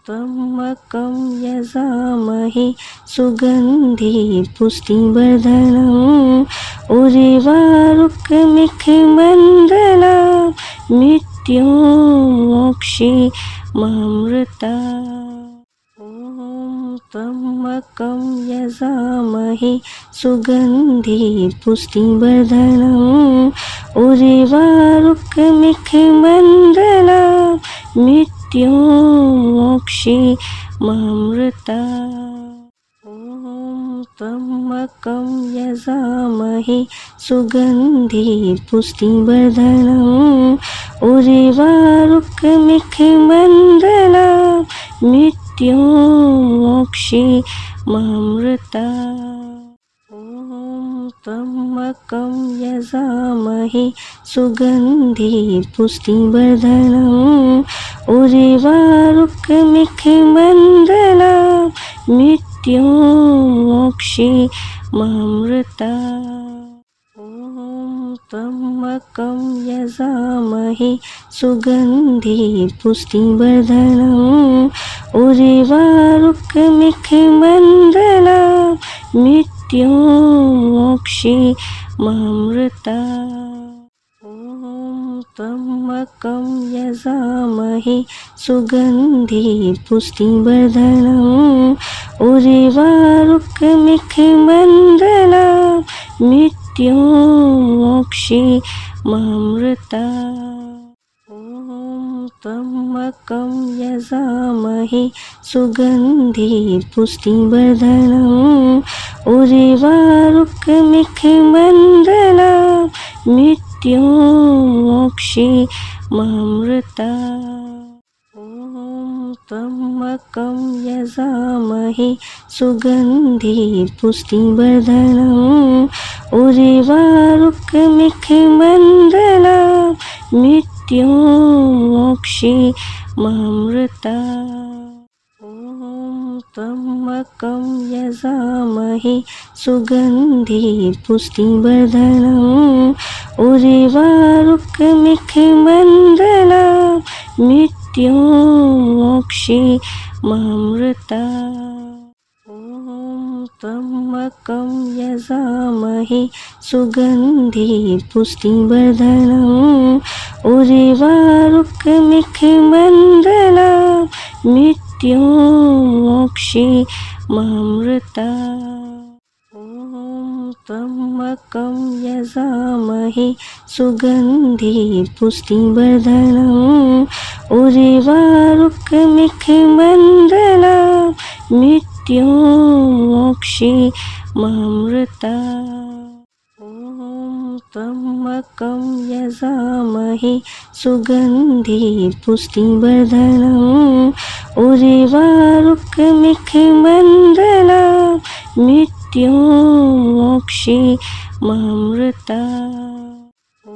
त्र्यम्बकं यजामहे सुगन्धि पुष्टिवर्धनम् उर्वारुकमिखमण्डलं मृत्युमोक्षीयमामृतात्। ॐ त्र्यम्बकं यजामहे सुगन्धि पुष्टिवर्धनम् उर्वारुकमिखमण्डलं मृत्युमोक्षीयमामृतात्। ॐ त्र्यम्बकं यजामहे सुगन्धि पुष्टिवर्धनम् उर्वारुकमिखमण्डलं मृत्युमोक्षीयमामृतात्। ॐ त्र्यम्बकं यजामहे सुगन्धि पुष्टिवर्धनम् उर्वारुकमिखमण्डलं मृत्युमोक्षीयमामृतात्। ॐ त्र्यम्बकं यजामहे सुगन्धि पुष्टिवर्धनम् उर्वारुकमिखमण्डलं मृत्युमोक्षीयमामृतात्। ॐ त्र्यम्बकं यजामहे सुगन्धि पुष्टिवर्धनम् उर्वारुकमिखमण्डलं मृत्युमोक्षीयमामृतात्। ॐ त्र्यम्बकं यजामहे सुगन्धि पुष्टिवर्धनम् उर्वारुकमिखमण्डलं मृत्युमोक्षीयमामृतात्। ॐ त्र्यम्बकं यजामहे सुगन्धि पुष्टिवर्धनम् उर्वारुकमिखमण्डलं मृत्युमोक्षीयमामृतात्। ॐ त्र्यम्बकं यजामहे सुगन्धि पुष्टिवर्धनम् उर्वारुकमिखमण्डलं मृत्युमोक्षीयमामृतात्। ॐ त्र्यम्बकं यजामहे सुगन्धि पुष्टिवर्धनम् उर्वारुकमिखमण्डलं मृत्युमोक्षीयमामृतात्। ॐ त्र्यम्बकं यजामहे सुगन्धि पुष्टिवर्धनम् उर्वारुकमिखमण्डलं मृत्युमोक्षीयमामृतात्। ॐ त्र्यम्बकं यजामहे सुगन्धि पुष्टिवर्धनम् उर्वारुकमिखमण्डलं मृत्युमोक्षीयमामृतात्। ॐ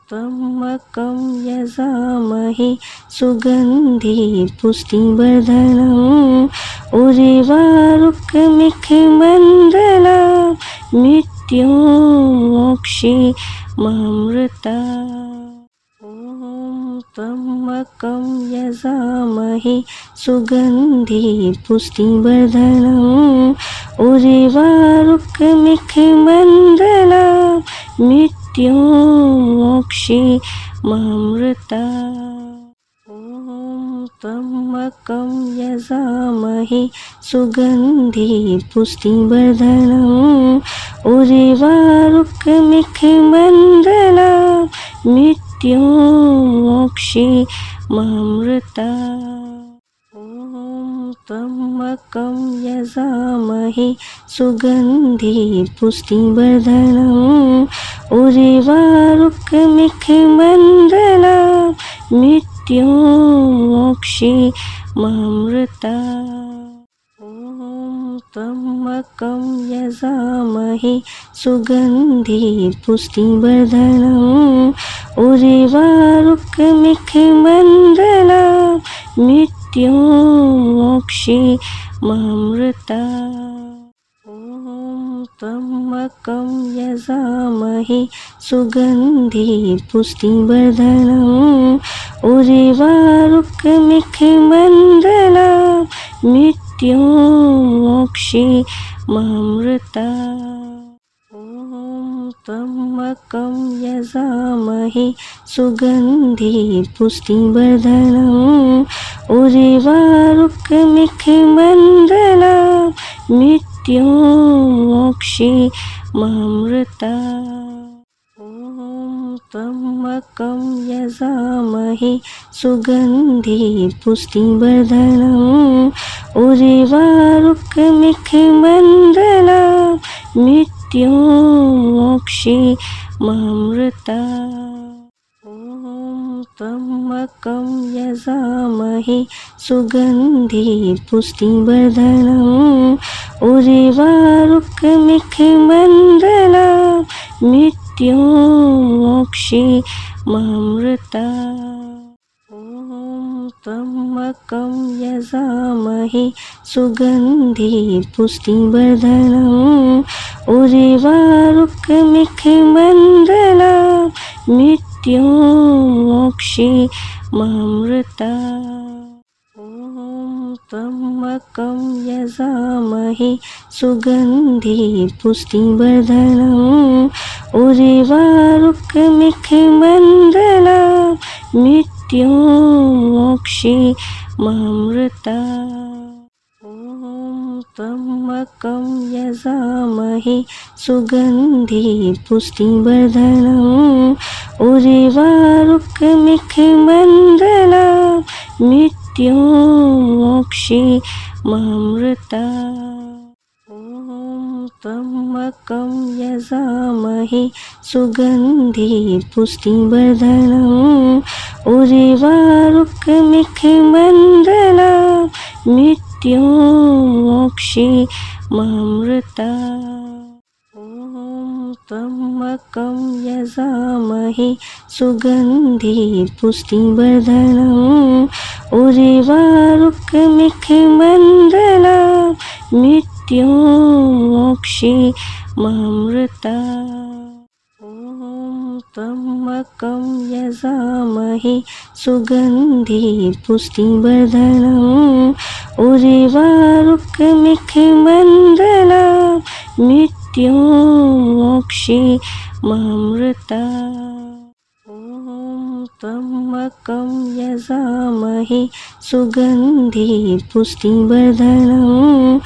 त्र्यम्बकं यजामहे सुगन्धि पुष्टिवर्धनम् उर्वारुकमिखमण्डलं मृत्युमोक्षीयमामृतात्। ॐ त्र्यम्बकं यजामहे सुगन्धि पुष्टिवर्धनम् उर्वारुकमिखमण्डलं मृत्युमोक्षीयमामृतात्। ॐ त्र्यम्बकं यजामहे सुगन्धि पुष्टिवर्धनम् उर्वारुकमिखमण्डलं मृत्युमोक्षीयमामृतात्। ॐ त्र्यम्बकं यजामहे सुगन्धि पुष्टिवर्धनम् उर्वारुकमिखमण्डलं मृत्युमोक्षीयमामृतात्। ॐ त्र्यम्बकं यजामहे सुगन्धि पुष्टिवर्धनम् उर्वारुकमिखमण्डलं मृत्युमोक्षीयमामृतात्। ॐ त्र्यम्बकं यजामहे सुगन्धि पुष्टिवर्धनम् उर्वारुकमिखमण्डलं मृत्युं मोक्षीममृता। ॐ त्र्यम्बकं यजामहे सुगन्धि पुष्टिवर्धनम् उर्वारुकमिखमण्डलं मृत्युं मोक्षीममृता। ॐ त्र्यम्बकं यजामहे सुगन्धि पुष्टिवर्धनम् उर्वारुकमिखमण्डलं मृत्युं मोक्षीममृता। ॐ त्र्यम्बकं यजामहे सुगन्धि पुष्टिवर्धनम् उर्वारुकमिखमण्डलं मृत्युं मोक्षीममृता। ॐ त्र्यम्बकं यजामहे सुगन्धि पुष्टिवर्धनम् उर्वारुकमिखमण्डलं मृत्युं मोक्षीममृता। ॐ त्र्यम्बकं यजामहे सुगन्धि पुष्टिवर्धनम् उर्वारुकमिखमण्डलं मृत्युं मोक्षीममृता। ॐ त्र्यम्बकं यजामहे सुगन्धि पुष्टिवर्धनम् उर्वारुकमिखमण्डलं मृत्युं मोक्षीममृता। ॐ त्र्यम्बकं यजामहे सुगन्धि पुष्टिवर्धनम् उर्वारुकमिखमण्डलं मृत्युं मोक्षीममृता। ॐ त्र्यम्बकं यजामहे सुगन्धि पुष्टिवर्धनम् उर्वारुकमिखमण्डलं मृत्युं मोक्षीममृता। ॐ त्र्यम्बकं यजामहे सुगन्धि पुष्टिवर्धनम् उर्वारुकमिखमण्डलं मृत्युं मोक्षीममृता। ॐ त्र्यम्बकं यजामहे सुगन्धि पुष्टिवर्धनम्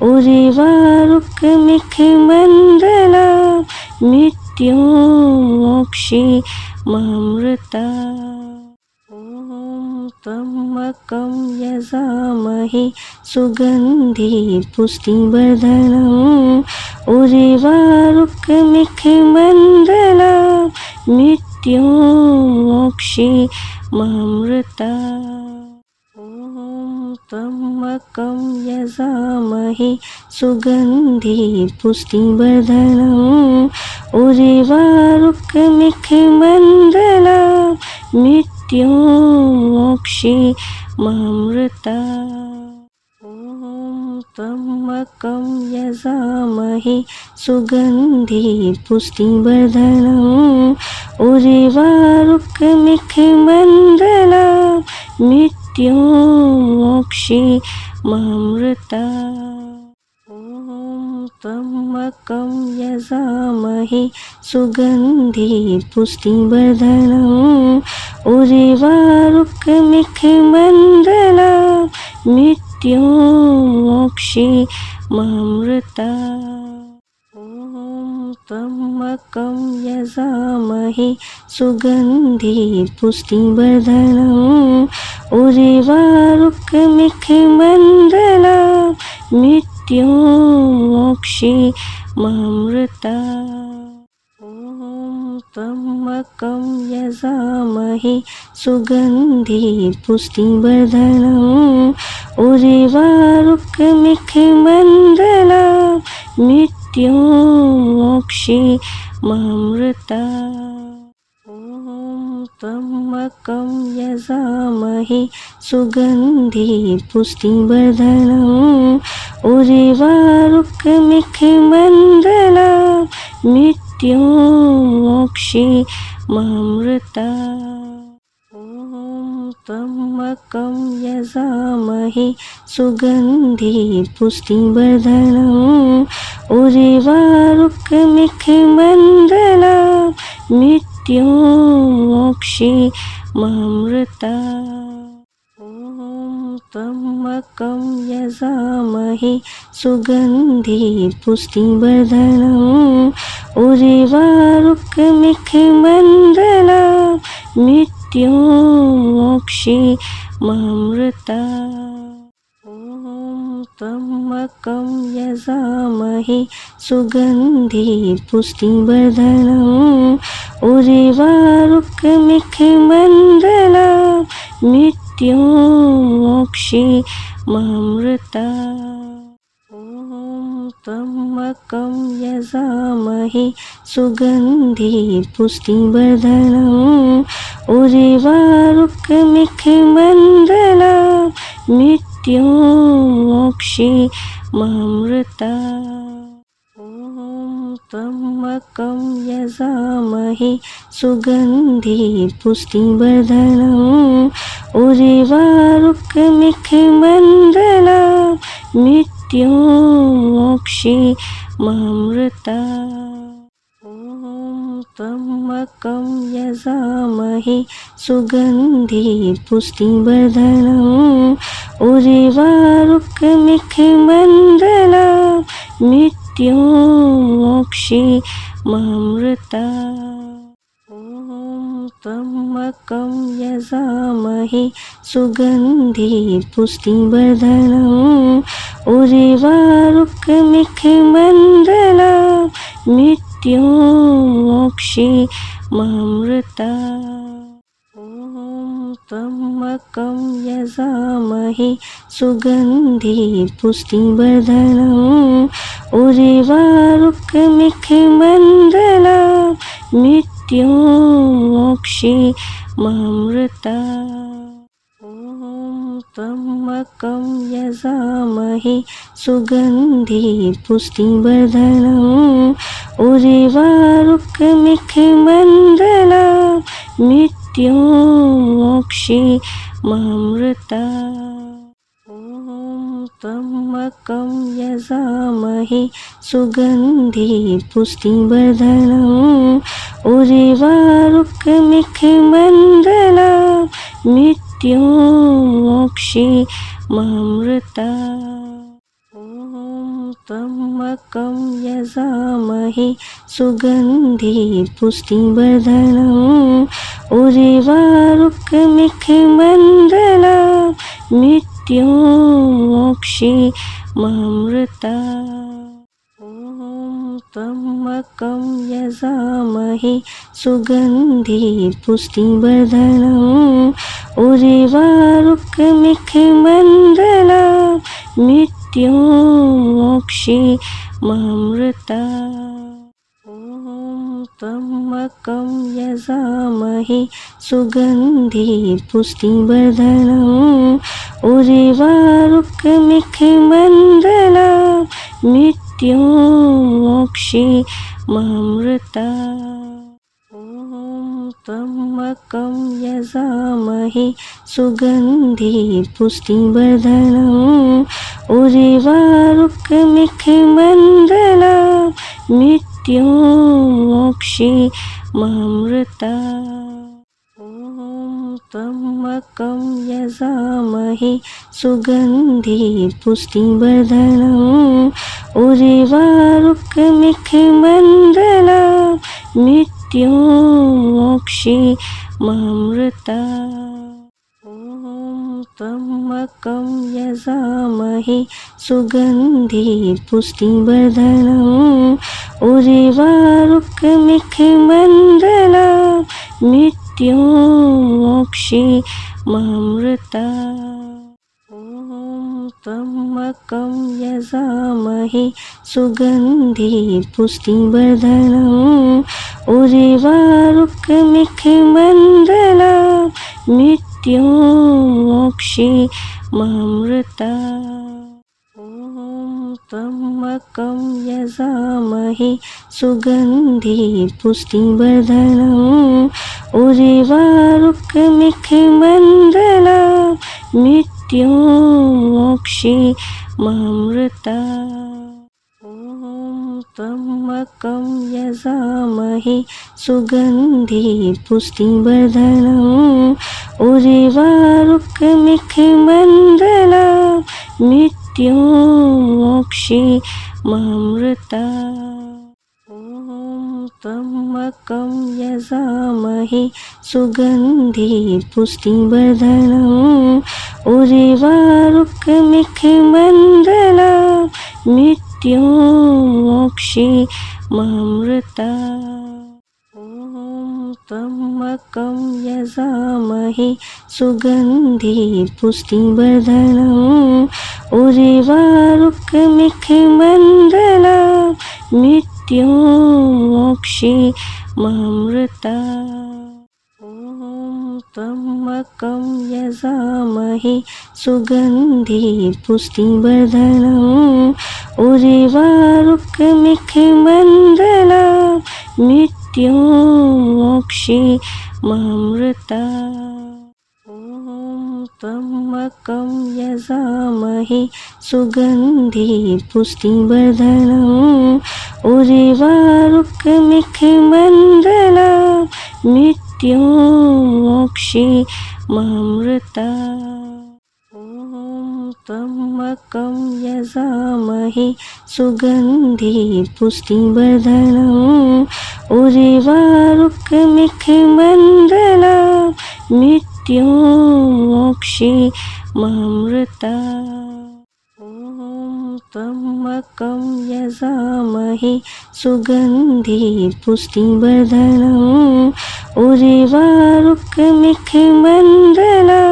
उर्वारुकमिखमण्डलं मृत्युं मोक्षीममृता। ॐ त्र्यम्बकं यजामहे सुगन्धि पुष्टिवर्धनम् उर्वारुकमिखमण्डलं मृत्युं मोक्षीममृता। ॐ त्र्यम्बकं यजामहे सुगन्धि पुष्टिवर्धनम् उर्वारुकमिखमण्डलं मृत्युं मोक्षीममृता। ॐ त्र्यम्बकं यजामहे सुगन्धि पुष्टिवर्धनम् उर्वारुकमिखमण्डलं मृत्युं मोक्षीममृता। ॐ त्र्यम्बकं यजामहे सुगन्धि पुष्टिवर्धनम् उर्वारुकमिखमण्डलं मृत्युं मोक्षीममृता। ॐ त्र्यम्बकं यजामहे सुगन्धि पुष्टिवर्धनम् उर्वारुकमिखमण्डलं मृत्युं मोक्षीममृता। ॐ त्र्यम्बकं यजामहे सुगन्धि पुष्टिवर्धनम् उर्वारुकमिखमण्डलं मृत्युं मोक्षीममृता। ॐ त्र्यम्बकं यजामहे सुगन्धि पुष्टिवर्धनम् उर्वारुकमिखमण्डलं मृत्युं मोक्षीममृता। ॐ त्र्यम्बकं यजामहे सुगन्धि पुष्टिवर्धनम् उर्वारुकमिखमण्डला मृत्युमोक्षीयमामृता। त्र्यम्बकं यजामहे सुगन्धि पुष्टिवर्धनम् उर्वारुकमिखमण्डला मृत्युमोक्षीयमामृता। त्र्यम्बकं यजामहे सुगन्धि पुष्टिवर्धनम् उर्वारुकमिखमण्डला मृत्युमोक्षीयमामृता। त्र्यम्बकं यजामहे सुगन्धि पुष्टिवर्धनम् उर्वारुकमिखमण्डला मृत्युमोक्षीयमामृता। त्र्यम्बकं यजामहे सुगन्धि पुष्टिवर्धनम् उर्वारुकमिखमण्डला मृत्युमोक्षीयमामृता। त्र्यम्बकं यजामहे सुगन्धि पुष्टिवर्धनम् उर्वारुकमिखमण्डला मृत्युमोक्षीयमामृता। त्र्यम्बकं यजामहे सुगन्धि पुष्टिवर्धनम् उर्वारुकमिखमण्डला मृत्युमोक्षीयमामृता। त्र्यम्बकं यजामहे सुगन्धि पुष्टिवर्धनम् उर्वारुकमिखमण्डला मृत्युमोक्षीयमामृता। त्र्यम्बकं यजामहे सुगन्धि पुष्टिवर्धनम् उर्वारुकमिखमण्डला मृत्युमोक्षीयमामृता। त्र्यम्बकं यजामहे सुगन्धि पुष्टिवर्धनम् उर्वारुकमिखमण्डला मृत्युमोक्षीयमामृता। त्र्यम्बकं यजामहे सुगन्धि पुष्टिवर्धनम् उर्वारुकमिखमण्डला मृत्युमोक्षीयमामृता। त्र्यम्बकं यजामहे सुगन्धि पुष्टिवर्धनम् उर्वारुकमिखमण्डला मृत्युमोक्षीयमामृता। त्र्यम्बकं यजामहे सुगन्धि पुष्टिवर्धनम् उर्वारुकमिखमण्डला मृत्युमोक्षीयमामृता। त्र्यम्बकं यजामहे सुगन्धि पुष्टिवर्धनम् उर्वारुकमिखमण्डला मृत्युमोक्षीयमामृता। त्र्यम्बकं यजामहे सुगन्धि पुष्टिवर्धनम् उर्वारुकमिखमण्डला मृत्युमोक्षीयमामृता। त्र्यम्बकं यजामहे सुगन्धि पुष्टिवर्धनम् उर्वारुकमिखमण्डला मृत्युमोक्षीयमामृता। त्र्यम्बकं यजामहे सुगन्धि पुष्टिवर्धनम् उर्वारुकमिखमण्डला मृत्युमोक्षीयमामृता। त्र्यम्बकं यजामहे सुगन्धि पुष्टिवर्धनम् उर्वारुकमिखमण्डला मृत्युमोक्षीयमामृता ॐ त्र्यम्बकं यजामहे सुगन्धि पुष्टिवर्धनम् उर्वारुकमिखमण्डला मृत्युमोक्षीयमामृता ॐ त्र्यम्बकं यजामहे सुगन्धि पुष्टिवर्धनम् उर्वारुकमिखमण्डला मृत्युमोक्षीयमामृता ॐ त्र्यम्बकं यजामहे सुगन्धि पुष्टिवर्धनम् उर्वारुकमिखमण्डला मृत्युमोक्षीयमामृता ॐ त्र्यम्बकं यजामहे सुगन्धि पुष्टिवर्धनम् उर्वारुकमिखमण्डला मृत्युमोक्षीयमामृता ॐ त्र्यम्बकं यजामहे सुगन्धि पुष्टिवर्धनम् उर्वारुकमिखमण्डला मृत्युमोक्षीयमामृता ॐ त्र्यम्बकं यजामहे सुगन्धि पुष्टिवर्धनम् उर्वारुकमिखमण्डला मृत्युमोक्षीयमामृता ॐ त्र्यम्बकं यजामहे सुगन्धि पुष्टिवर्धनम् उर्वारुकमिखमण्डला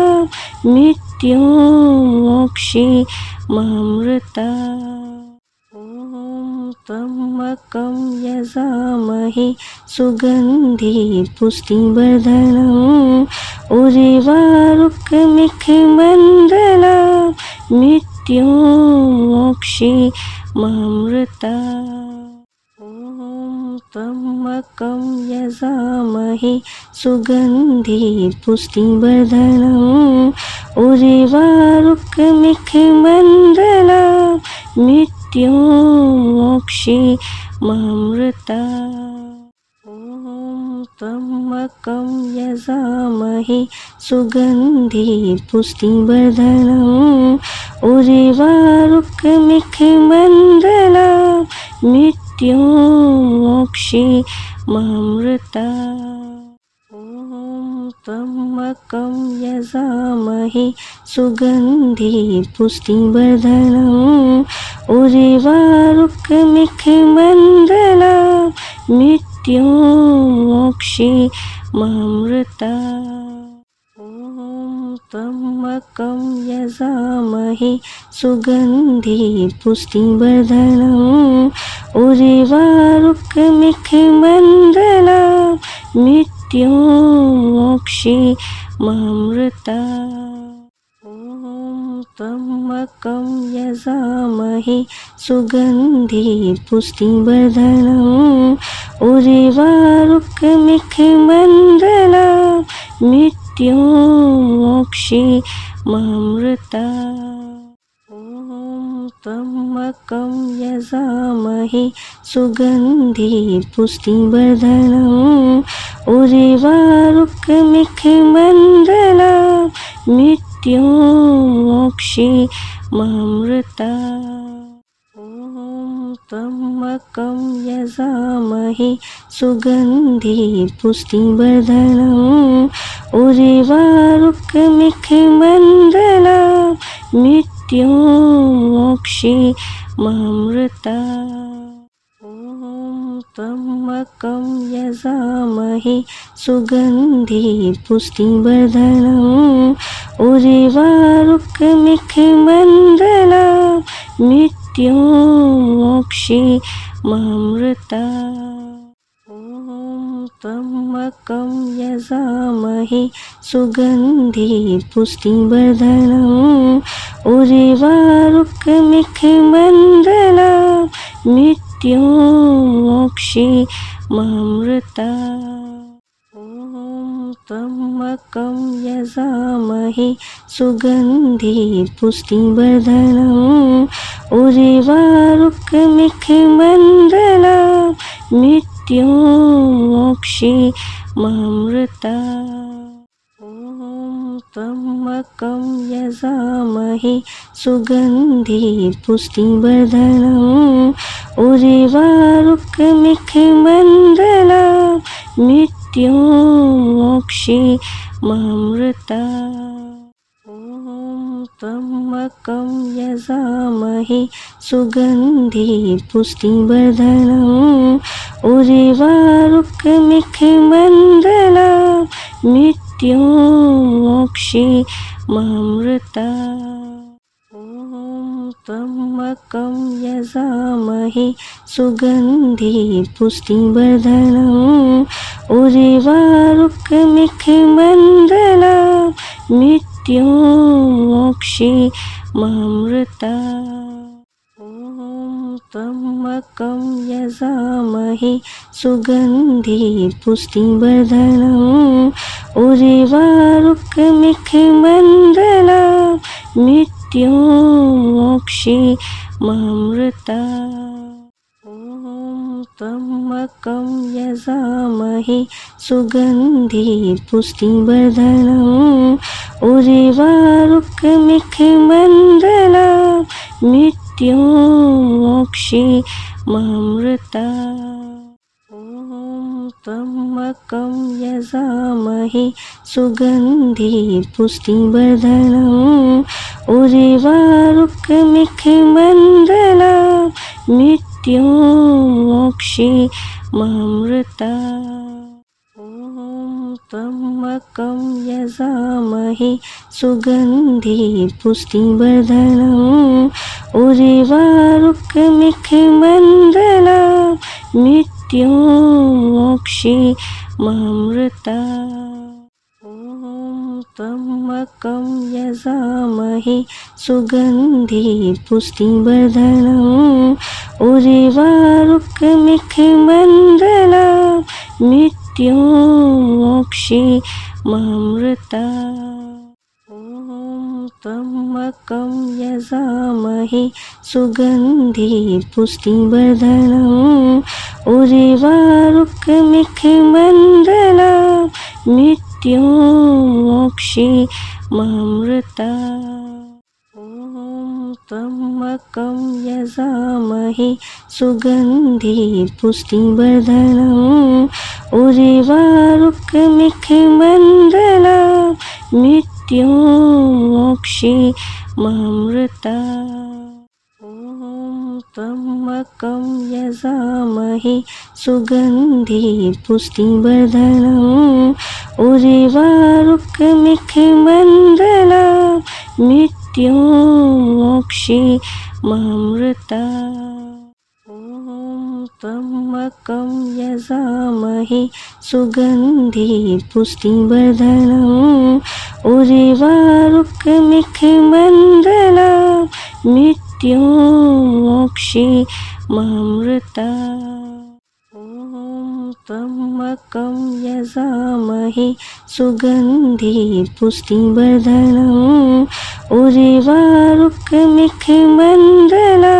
मृत्युमोक्षीयमामृता ॐ त्र्यम्बकं यजामहे सुगन्धि पुष्टिवर्धनम् उर्वारुकमिखमण्डला मृत्युमोक्षीयमामृता ॐ त्र्यम्बकं यजामहे सुगन्धि पुष्टिवर्धनम् उर्वारुकमिखमण्डला मृत्युमोक्षीयमामृता ॐ त्र्यम्बकं यजामहे सुगन्धि पुष्टिवर्धनम् उर्वारुकमिखमण्डला मृत्युमोक्षीयमामृता ॐ त्र्यम्बकं यजामहे सुगन्धि पुष्टिवर्धनम् उर्वारुकमिखमण्डला मृत्युमोक्षीयमामृता ॐ त्र्यम्बकं यजामहे सुगन्धि पुष्टिवर्धनम् उर्वारुकमिखमण्डला मृत्युमोक्षीयमामृता ॐ त्र्यम्बकं यजामहे सुगन्धि पुष्टिवर्धनम् उर्वारुकमिखमण्डला मृत्युमोक्षीयमामृता ॐ त्र्यम्बकं यजामहे सुगन्धि पुष्टिवर्धनम् उर्वारुकमिखमण्डला मृत्युमोक्षीयमामृता ॐ त्र्यम्बकं यजामहे सुगन्धि पुष्टिवर्धनम् उर्वारुकमिखमण्डला मृत्युमोक्षीयमामृता ॐ त्र्यम्बकं यजामहे सुगन्धि पुष्टिवर्धनम् उर्वारुकमिखमण्डला मृत्युमोक्षीयमामृता ॐ त्र्यम्बकं यजामहे सुगन्धि पुष्टिवर्धनम् उर्वारुकमिखमण्डला मृत्युमोक्षीममृता ॐ त्र्यम्बकं यजामहे सुगन्धि पुष्टिवर्धनम् उर्वारुकमिखमण्डला मृत्युमोक्षीममृता ॐ त्र्यम्बकं यजामहे सुगन्धि पुष्टिवर्धनम् उर्वारुकमिखमण्डला मृत्युमोक्षीममृता ॐ त्र्यम्बकं यजामहे सुगन्धि पुष्टिवर्धनम् उर्वारुकमिखमण्डला मृत्युमोक्षीममृता ॐ त्र्यम्बकं यजामहे सुगन्धि पुष्टिवर्धनम् उर्वारुकमिखमण्डला मृत्युमोक्षीममृता ॐ त्र्यम्बकं यजामहे सुगन्धि पुष्टिवर्धनम् उर्वारुकमिखमण्डला मृत्युमोक्षीममृता ॐ त्र्यम्बकं यजामहे सुगन्धि पुष्टिवर्धनम् उर्वारुकमिखमण्डला मृत्युमोक्षीममृता ॐ त्र्यम्बकं यजामहे सुगन्धि पुष्टिवर्धनम् उर्वारुकमिखमण्डला मृत्युमोक्षीममृता ॐ त्र्यम्बकं यजामहे सुगन्धि पुष्टिवर्धनम् उर्वारुकमिखमण्डला मृत्युमोक्षीममृता ॐ त्र्यम्बकं यजामहे सुगन्धि पुष्टिवर्धनम् उर्वारुकमिखमण्डला मृत्युमोक्षीममृता ॐ त्र्यम्बकं यजामहे सुगन्धि पुष्टिवर्धनम् उर्वारुकमिखमण्डला मृत्युमोक्षीममृता ॐ त्र्यम्बकं यजामहे सुगन्धि पुष्टिवर्धनम् उर्वारुकमिखमण्डला मृत्युमोक्षीममृता ॐ त्र्यम्बकं यजामहे सुगन्धि पुष्टिवर्धनम् उर्वारुकमिखमण्डला मृत्युमोक्षीममृता ॐ त्र्यम्बकं यजामहे सुगन्धि पुष्टिवर्धनम् उर्वारुकमिखमण्डला मृत्युमोक्षीममृता ॐ त्र्यम्बकं यजामहे सुगन्धि पुष्टिवर्धनम् उर्वारुकमिखमण्डला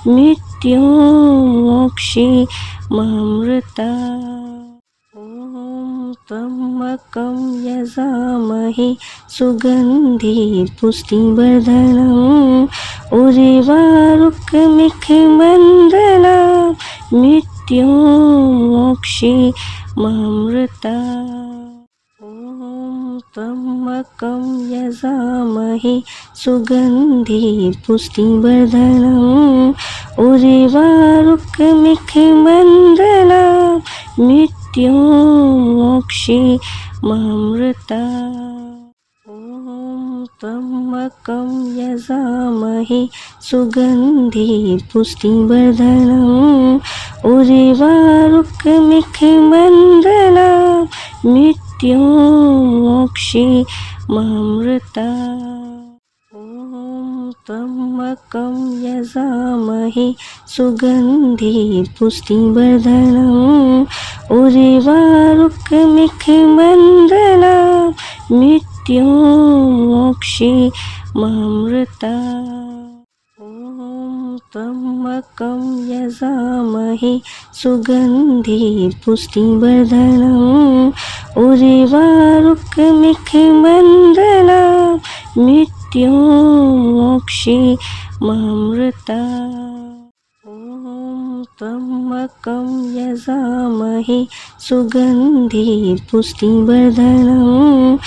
मृत्युमोक्षीममृता ॐ त्र्यम्बकं यजामहे सुगन्धि पुष्टिवर्धनम् उर्वारुकमिखमण्डला मृत्युमोक्षीममृता ॐ त्र्यम्बकं यजामहे सुगन्धि पुष्टिवर्धनम् उर्वारुकमिखमण्डला मृत्युमोक्षीममृता ॐ त्र्यम्बकं यजामहे सुगन्धि पुष्टिवर्धनम् उर्वारुकमिखमण्डला मृत्युमोक्षीममृता ॐ त्र्यम्बकं यजामहे सुगन्धि पुष्टिवर्धनम् उर्वारुकमिखमण्डलं मृत्युमोक्षीयमामृतात्। ॐ त्र्यम्बकं यजामहे सुगन्धि पुष्टिवर्धनम् उर्वारुकमिखमण्डलं मृत्युमोक्षीयमामृतात्। ॐ त्र्यम्बकं यजामहे सुगन्धि पुष्टिवर्धनम्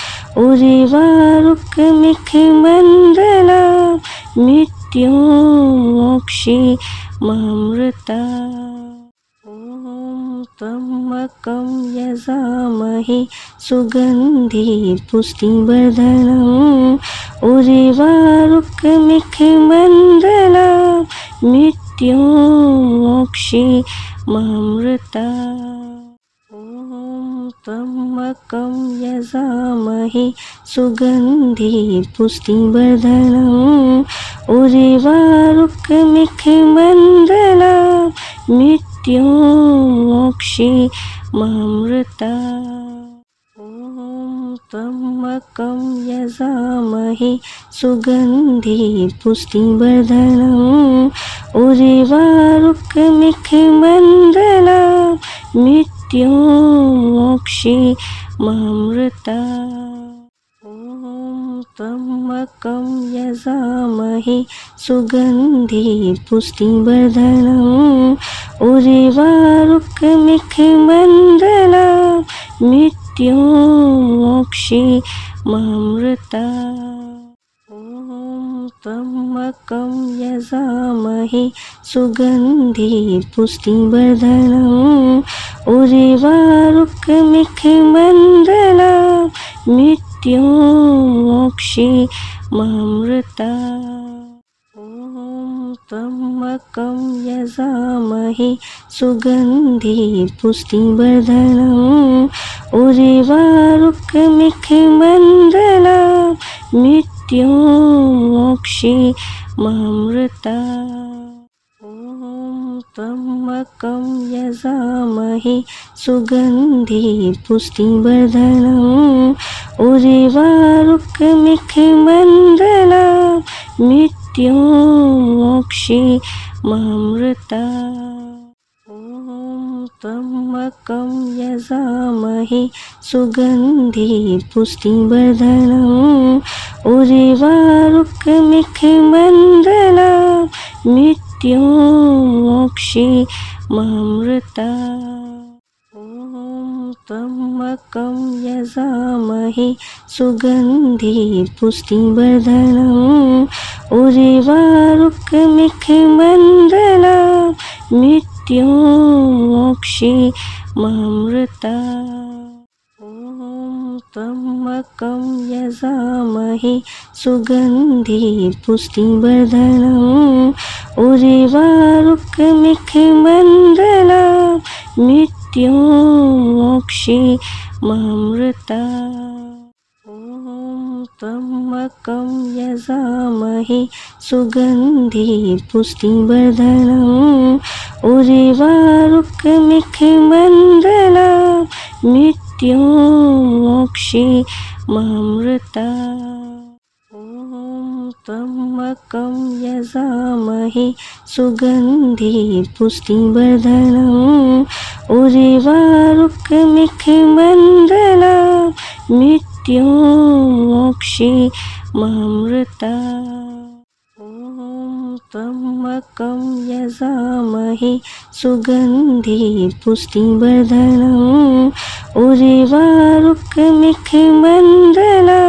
उर्वारुकमिखमण्डलं मृत्युमोक्षीयमामृतात्। ॐ त्र्यम्बकं यजामहे सुगन्धि पुष्टिवर्धनम् उर्वारुकमिखमण्डलं मृत्युमोक्षीयमामृतात्। ॐ त्र्यम्बकं यजामहे सुगन्धि पुष्टिवर्धनम् उर्वारुकमिखमण्डलं मृत्युमोक्षीयमामृतात्। ॐ त्र्यम्बकं यजामहे सुगन्धि पुष्टिवर्धनम् उर्वारुकमिखमण्डलं मृत्युमोक्षीयमामृतात्। ॐ त्र्यम्बकं यजामहे सुगन्धि पुष्टिवर्धनम् उर्वारुकमिखमण्डलं मृत्युमोक्षीयमामृतात्। ॐ त्र्यम्बकं यजामहे सुगन्धि पुष्टिवर्धनम् उर्वारुकमिखमण्डलं मृत्युमोक्षीयमामृतात्। ॐ त्र्यम्बकं यजामहे सुगन्धि पुष्टिवर्धनम् उर्वारुकमिखमण्डलं मृत्युमोक्षीयमामृतात्। ॐ त्र्यम्बकं यजामहे सुगन्धि पुष्टिवर्धनम् उर्वारुकमिखमण्डलं मृत्युमोक्षीयमामृतात्। ॐ त्र्यम्बकं यजामहे सुगन्धि पुष्टिवर्धनम् उर्वारुकमिखमण्डलं मृत्युमोक्षीयमामृतात्। ॐ त्र्यम्बकं यजामहे सुगन्धि पुष्टिवर्धनम् उर्वारुकमिखमण्डलं मृत्युमोक्षीयमामृतात्। ॐ त्र्यम्बकं यजामहे सुगन्धि पुष्टिवर्धनम् उर्वारुकमिखमण्डलं मृत्युमोक्षीयमामृतात्। ॐ त्र्यम्बकं यजामहे सुगन्धि पुष्टिवर्धनम् उर्वारुकमिखमण्डलं मृत्युमोक्षीयमामृतात्। ॐ त्र्यम्बकं यजामहे सुगन्धि पुष्टिवर्धनम् उर्वारुकमिखमण्डलं मृत्युमोक्षीयमामृतात्। ॐ त्र्यम्बकं यजामहे सुगन्धि पुष्टिवर्धनम् उर्वारुकमिखमण्डलं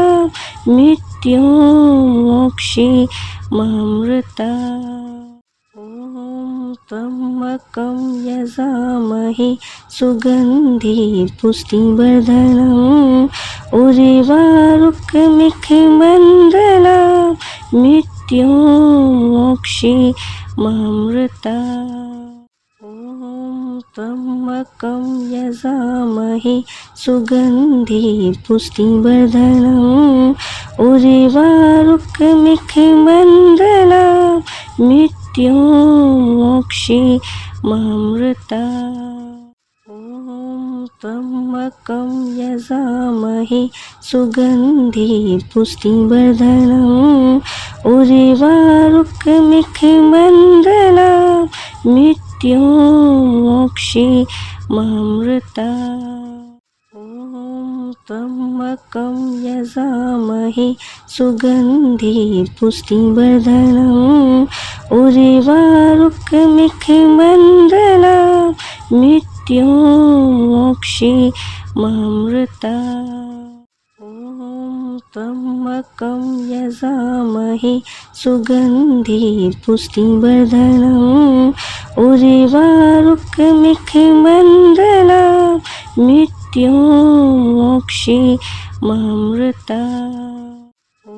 मृत्युमोक्षीयमामृतात्। ॐ त्र्यम्बकं यजामहे सुगन्धि पुष्टिवर्धनम् उर्वारुकमिखमण्डलं मृत्युमोक्षीयमामृतात्। ॐ ॐ त्र्यम्बकं यजामहे सुगन्धि पुष्टिवर्धनम् उर्वारुकमिखमण्डलं मृत्युमोक्षीयमामृतात्। ॐ त्र्यम्बकं यजामहे सुगन्धि पुष्टिवर्धनम् उर्वारुकमिखमण्डलं मृत्युमोक्षीयमामृतात्। ॐ त्र्यम्बकं यजामहे सुगन्धि पुष्टिवर्धनम् उर्वारुकमिखमण्डलं मृत्युमोक्षीयमामृतात्। ॐ त्र्यम्बकं यजामहे सुगन्धि पुष्टिवर्धनम् उर्वारुकमिखमण्डलं मृत्युमोक्षीयमामृतात्। ॐ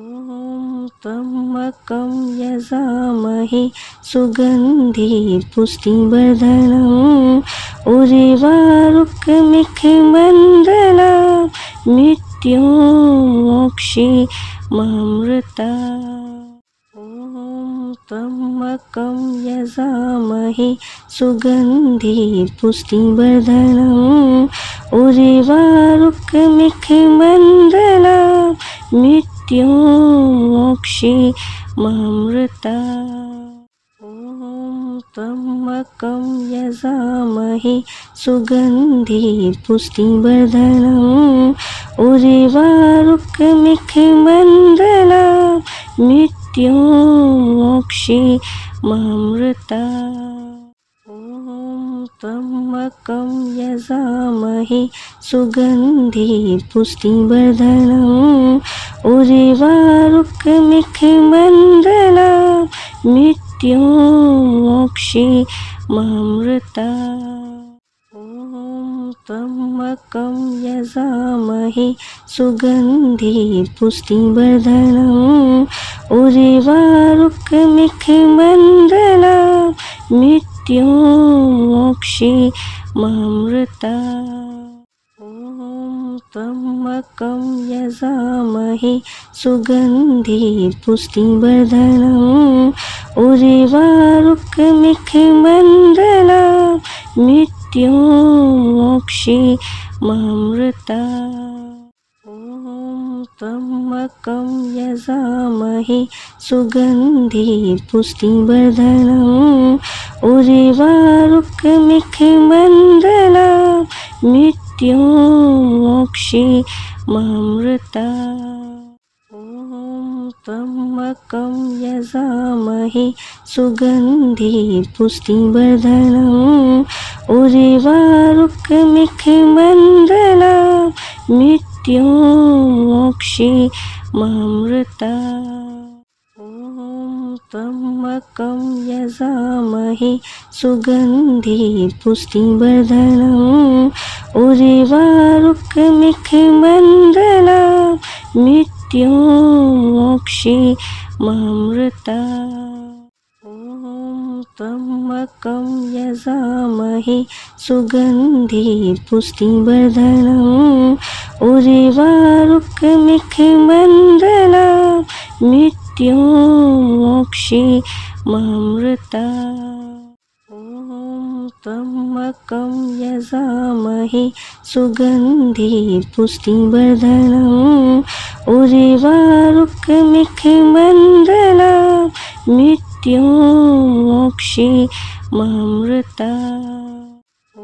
त्र्यम्बकं यजामहे सुगन्धि पुष्टिवर्धनम् उर्वारुकमिखमण्डलं मृत्युमोक्षीयमामृतात्। ॐ त्र्यम्बकं यजामहे सुगन्धि पुष्टिवर्धनम् उर्वारुकमिखमण्डलं मृत्युमोक्षीयमामृतात्। ॐ त्र्यम्बकं यजामहे सुगन्धि पुष्टिवर्धनम् उर्वारुकमिखमण्डलं मृत्युमोक्षीयमामृतात्। ॐ त्र्यम्बकं यजामहे सुगन्धि पुष्टिवर्धनम् उर्वारुकमिखमण्डलं मृत्युमोक्षीयमामृतात्। ॐ त्र्यम्बकं यजामहे सुगन्धि पुष्टिवर्धनम् उर्वारुकमिखमण्डलं मृत्युमोक्षीयमामृतात्। ॐ त्र्यम्बकं यजामहे सुगन्धि पुष्टिवर्धनम् उर्वारुकमिखमण्डलं मृत्युमोक्षीयमामृतात्। ॐ त्र्यम्बकं यजामहे सुगन्धि पुष्टिवर्धनम् उर्वारुकमिखमण्डलं मृत्युमोक्षीयमामृतात्। ॐ त्र्यम्बकं यजामहे सुगन्धि पुष्टिवर्धनम् उर्वारुकमिखमण्डलं मृत्युमोक्षीयमामृतात्। ॐ त्र्यम्बकं यजामहे सुगन्धि पुष्टिवर्धनम् उर्वारुकमिखमण्डलं मृत्युमोक्षीयमामृतात्। ॐ त्र्यम्बकं यजामहे सुगन्धि पुष्टिवर्धनम् उर्वारुकमिखमण्डलं मृत्युमोक्षीयमामृतात्। ॐ त्र्यम्बकं यजामहे सुगन्धि पुष्टिवर्धनम् उर्वारुकमिखमण्डलं मृत्युमोक्षीयमामृतात्। ॐ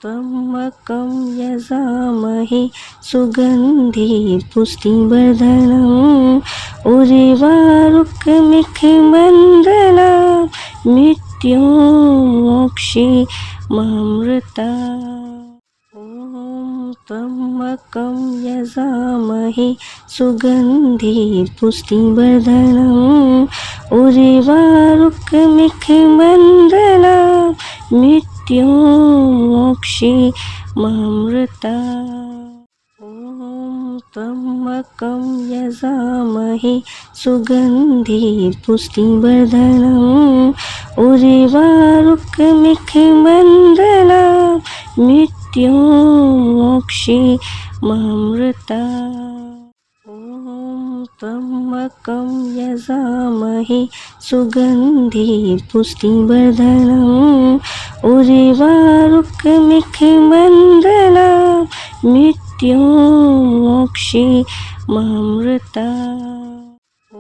त्र्यम्बकं यजामहे सुगन्धि पुष्टिवर्धनम् उर्वारुकमिखमण्डलं मृत्युमोक्षीयमामृतात्। ॐ त्र्यम्बकं यजामहे सुगन्धि पुष्टिवर्धनम् उर्वारुकमिखमण्डलं मृत्युमोक्षीयमामृतात्। ॐ त्र्यम्बकं यजामहे सुगन्धि पुष्टिवर्धनम् उर्वारुकमिखमण्डला मृत्युमोक्षीमामृता ॐ त्र्यम्बकं यजामहे सुगन्धि पुष्टिवर्धनम् उर्वारुकमिखमण्डला मृत्युमोक्षीमामृता ॐ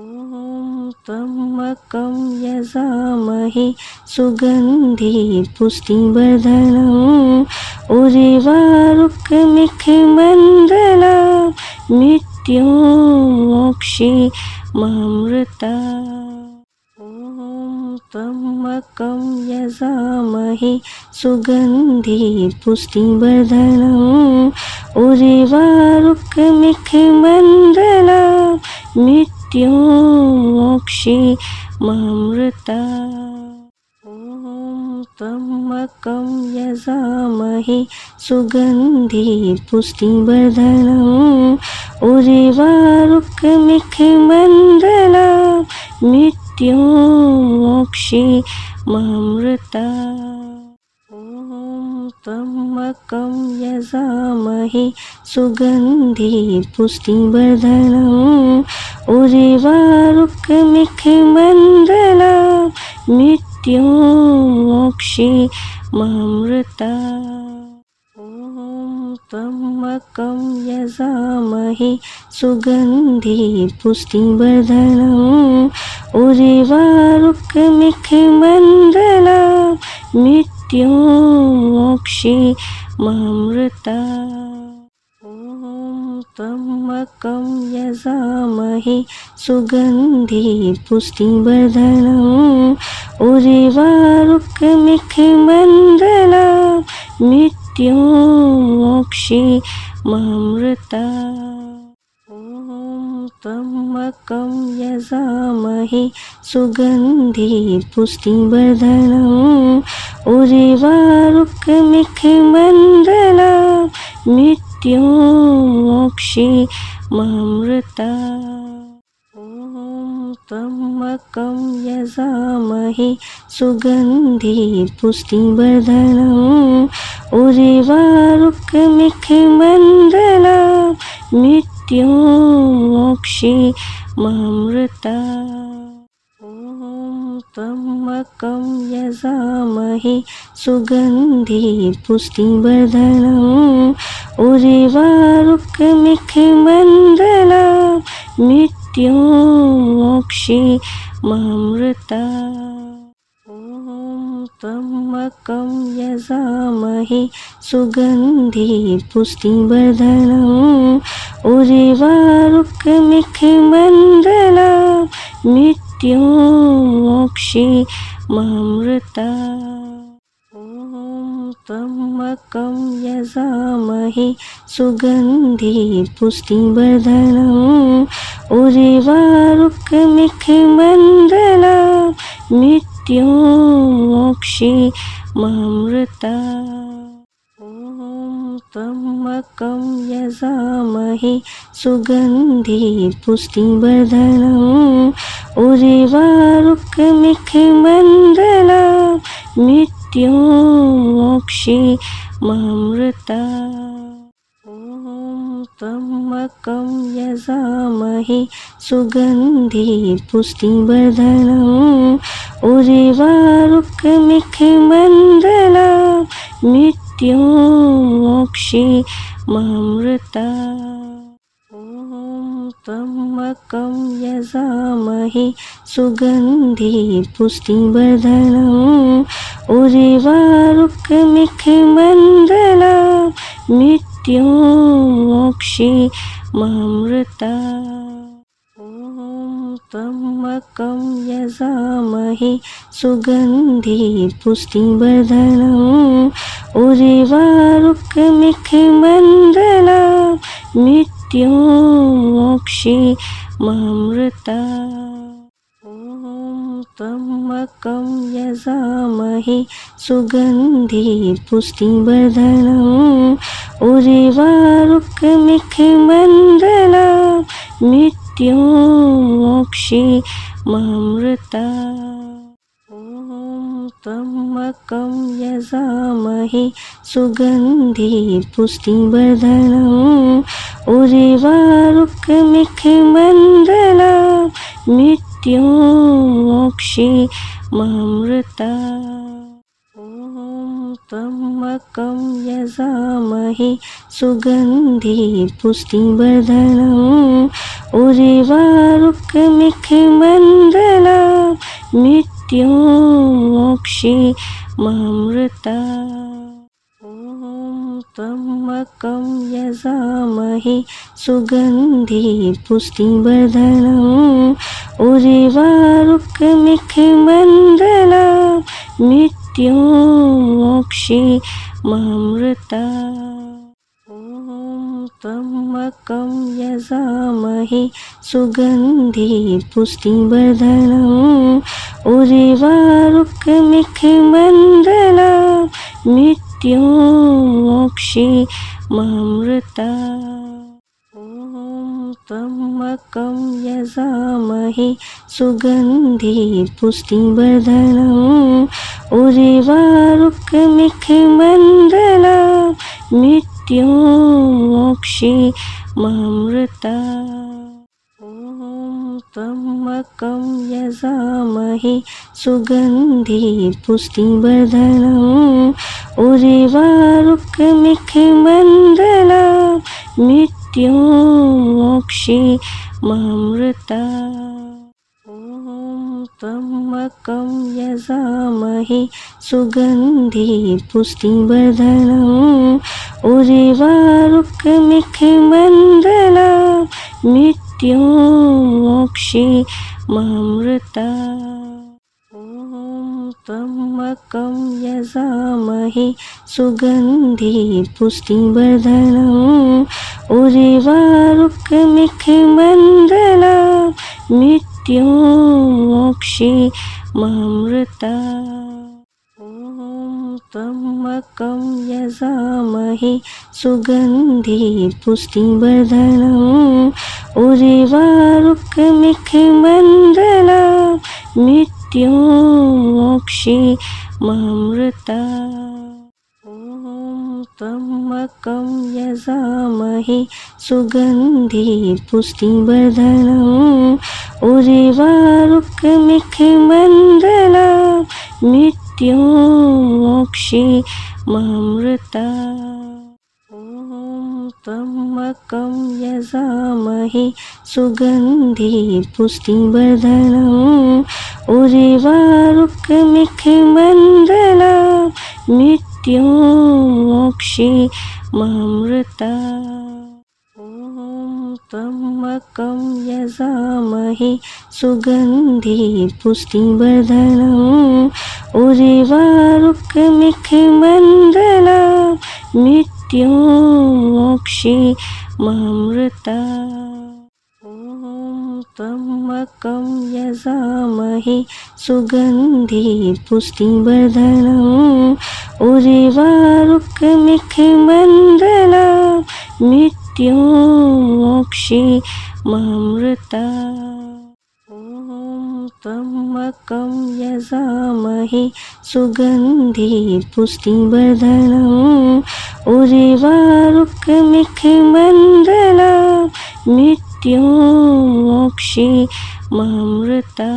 त्र्यम्बकं यजामहे सुगन्धि पुष्टिवर्धनम् उर्वारुकमिखमण्डला मृत्युमोक्षीमामृता ॐ त्र्यम्बकं यजामहे सुगन्धि पुष्टिवर्धनम् उर्वारुकमिखमण्डला मृत्युमोक्षीमामृता ॐ त्र्यम्बकं यजामहे सुगन्धि पुष्टिवर्धनम् उर्वारुकमिखमण्डला मृत्युमोक्षीमामृता ॐ त्र्यम्बकं यजामहे सुगन्धि पुष्टिवर्धनम् उर्वारुकमिखमण्डला मृत्युमोक्षीमामृता ॐ त्र्यम्बकं यजामहे सुगन्धि पुष्टिवर्धनम् उर्वारुकमिखमण्डला मृत्युमोक्षीमामृता ॐ त्र्यम्बकं यजामहे सुगन्धि पुष्टिवर्धनम् उर्वारुकमिखमण्डला मृत्युमोक्षीमामृता ॐ त्र्यम्बकं यजामहे सुगन्धि पुष्टिवर्धनम् उर्वारुकमिखमण्डला मृत्युमोक्षीमामृता ॐ त्र्यम्बकं यजामहे सुगन्धि पुष्टिवर्धनम् उर्वारुकमिखमण्डला मृत्युमोक्षीमामृता ॐ त्र्यम्बकं यजामहे सुगन्धि पुष्टिवर्धनम् उर्वारुकमिखमण्डला मृत्युमोक्षीमामृता ॐ त्र्यम्बकं यजामहे सुगन्धि पुष्टिवर्धनम् उर्वारुकमिखमण्डला मृत्युमोक्षीमामृता ॐ त्र्यम्बकं यजामहे सुगन्धि पुष्टिवर्धनम् उर्वारुकमिखमण्डला मृत्युमोक्षीमामृता ॐ त्र्यम्बकं यजामहे सुगन्धि पुष्टिवर्धनम् उर्वारुकमिखमण्डला मृत्युमोक्षीमामृता ॐ त्र्यम्बकं यजामहे सुगन्धि पुष्टिवर्धनम् उर्वारुकमिखमण्डला मृत्युमोक्षीमामृता ॐ त्र्यम्बकं यजामहे सुगन्धि पुष्टिवर्धनम् उर्वारुकमिखमण्डला मृत्युमोक्षीमामृता ॐ त्र्यम्बकं यजामहे सुगन्धि पुष्टिवर्धनम् उर्वारुकमिखमण्डला मृत्युमोक्षीमामृता ॐ त्र्यम्बकं यजामहे सुगन्धि पुष्टिवर्धनम् उर्वारुकमिखमण्डला मृत्युमोक्षीमामृता ॐ त्र्यम्बकं यजामहे सुगन्धि पुष्टिवर्धनम् उर्वारुकमिखमण्डला मृत्युमोक्षीयमामृता ॐ त्र्यम्बकं यजामहे सुगन्धि पुष्टिवर्धनम् उर्वारुकमिखमण्डला मृत्युमोक्षीयमामृता ॐ त्र्यम्बकं यजामहे सुगन्धि पुष्टिवर्धनम् उर्वारुकमिखमण्डला मृत्युमोक्षीयमामृता ॐ त्र्यम्बकं यजामहे सुगन्धि पुष्टिवर्धनम् उर्वारुकमिखमण्डला मृत्युमोक्षीयमामृता ॐ त्र्यम्बकं यजामहे सुगन्धि पुष्टिवर्धनम् उर्वारुकमिखमण्डला मृत्युमोक्षीयमामृता ॐ त्र्यम्बकं यजामहे सुगन्धि पुष्टिवर्धनम् उर्वारुकमिखमण्डला मृत्युमोक्षीयमामृता ॐ त्र्यम्बकं यजामहे सुगन्धि पुष्टिवर्धनम् उर्वारुकमिखमण्डला मृत्युमोक्षीयमामृता ॐ त्र्यम्बकं यजामहे सुगन्धि पुष्टिवर्धनम् उर्वारुकमिखमण्डला मृत्युमोक्षीयमामृता ॐ त्र्यम्बकं यजामहे सुगन्धि पुष्टिवर्धनम् उर्वारुकमिखमण्डला मृत्युमोक्षीयमामृता ॐ त्र्यम्बकं यजामहे सुगन्धि पुष्टिवर्धनम् उर्वारुकमिखमण्डला मृत्युमोक्षीयमामृता ॐ त्र्यम्बकं यजामहे सुगन्धि पुष्टिवर्धनम् उर्वारुकमिखमण्डला मृत्युमोक्षीयमामृता ॐ त्र्यम्बकं यजामहे सुगन्धि पुष्टिवर्धनम् उर्वारुकमिखमण्डला मृत्युमोक्षीयमामृता ॐ त्र्यम्बकं यजामहे सुगन्धि पुष्टिवर्धनम् उर्वारुकमिखमण्डला मृत्युमोक्षीयमामृता ॐ त्र्यम्बकं यजामहे सुगन्धि पुष्टिवर्धनम् उर्वारुकमिखमण्डला मृत्युमोक्षीयमामृता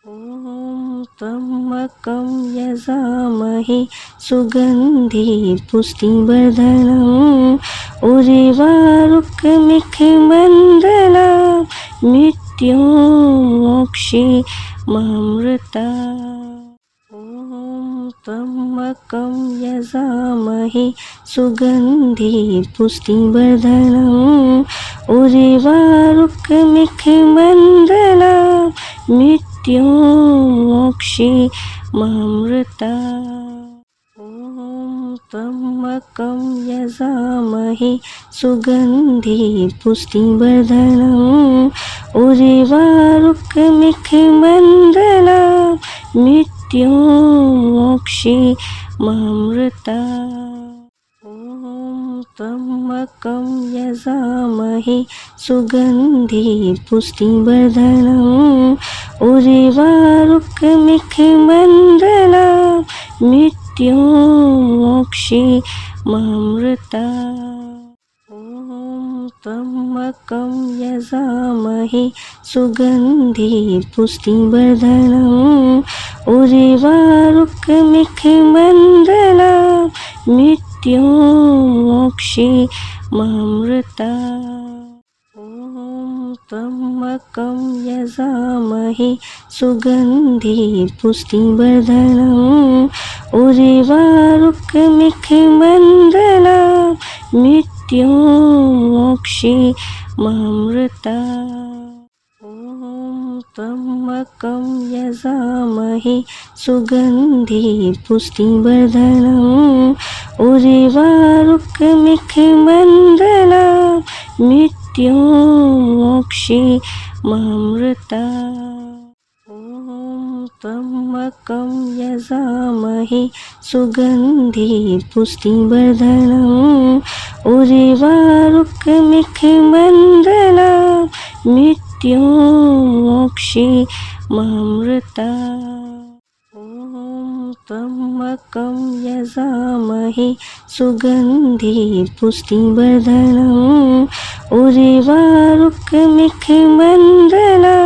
ॐ त्र्यम्बकं यजामहे सुगन्धि पुष्टिवर्धनम् उर्वारुकमिखमण्डला मृत्युमोक्षीयमामृता ॐ त्र्यम्बकं यजामहे सुगन्धि पुष्टिवर्धनम् उर्वारुकमिखमण्डला मृत्युमोक्षीयमामृता ॐ त्र्यम्बकं यजामहे सुगन्धि पुष्टिवर्धनम् उर्वारुकमिखमण्डला मृत्युमोक्षीयमामृता ॐ त्र्यम्बकं यजामहे सुगन्धि पुष्टिवर्धनम् उर्वारुकमिखमण्डला मृत्युमोक्षीममृता ॐ त्र्यम्बकं यजामहे सुगन्धि पुष्टिवर्धनम् उर्वारुकमिखमण्डला मृत्युमोक्षीममृता ॐ त्र्यम्बकं यजामहे सुगन्धि पुष्टिवर्धनम् उर्वारुकमिखमण्डला मृत्युमोक्षीममृता ॐ त्र्यम्बकं यजामहे सुगन्धि पुष्टिवर्धनम् उर्वारुकमिखमण्डला मृत्युमोक्षीममृता ॐ त्र्यम्बकं यजामहे सुगन्धि पुष्टिवर्धनम् उर्वारुकमिखमण्डला मृत्युमोक्षीममृता ॐ त्र्यम्बकं यजामहे सुगन्धि पुष्टिवर्धनम् उर्वारुकमिखमण्डला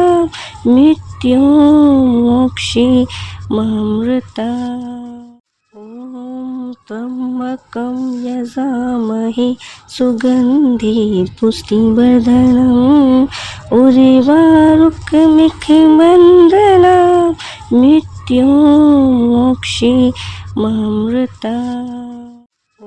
मृत्युमोक्षीममृता ॐ त्र्यम्बकं यजामहे सुगन्धि पुष्टिवर्धनम् उर्वारुकमिखमण्डला मृत्युमोक्षीममृता ॐ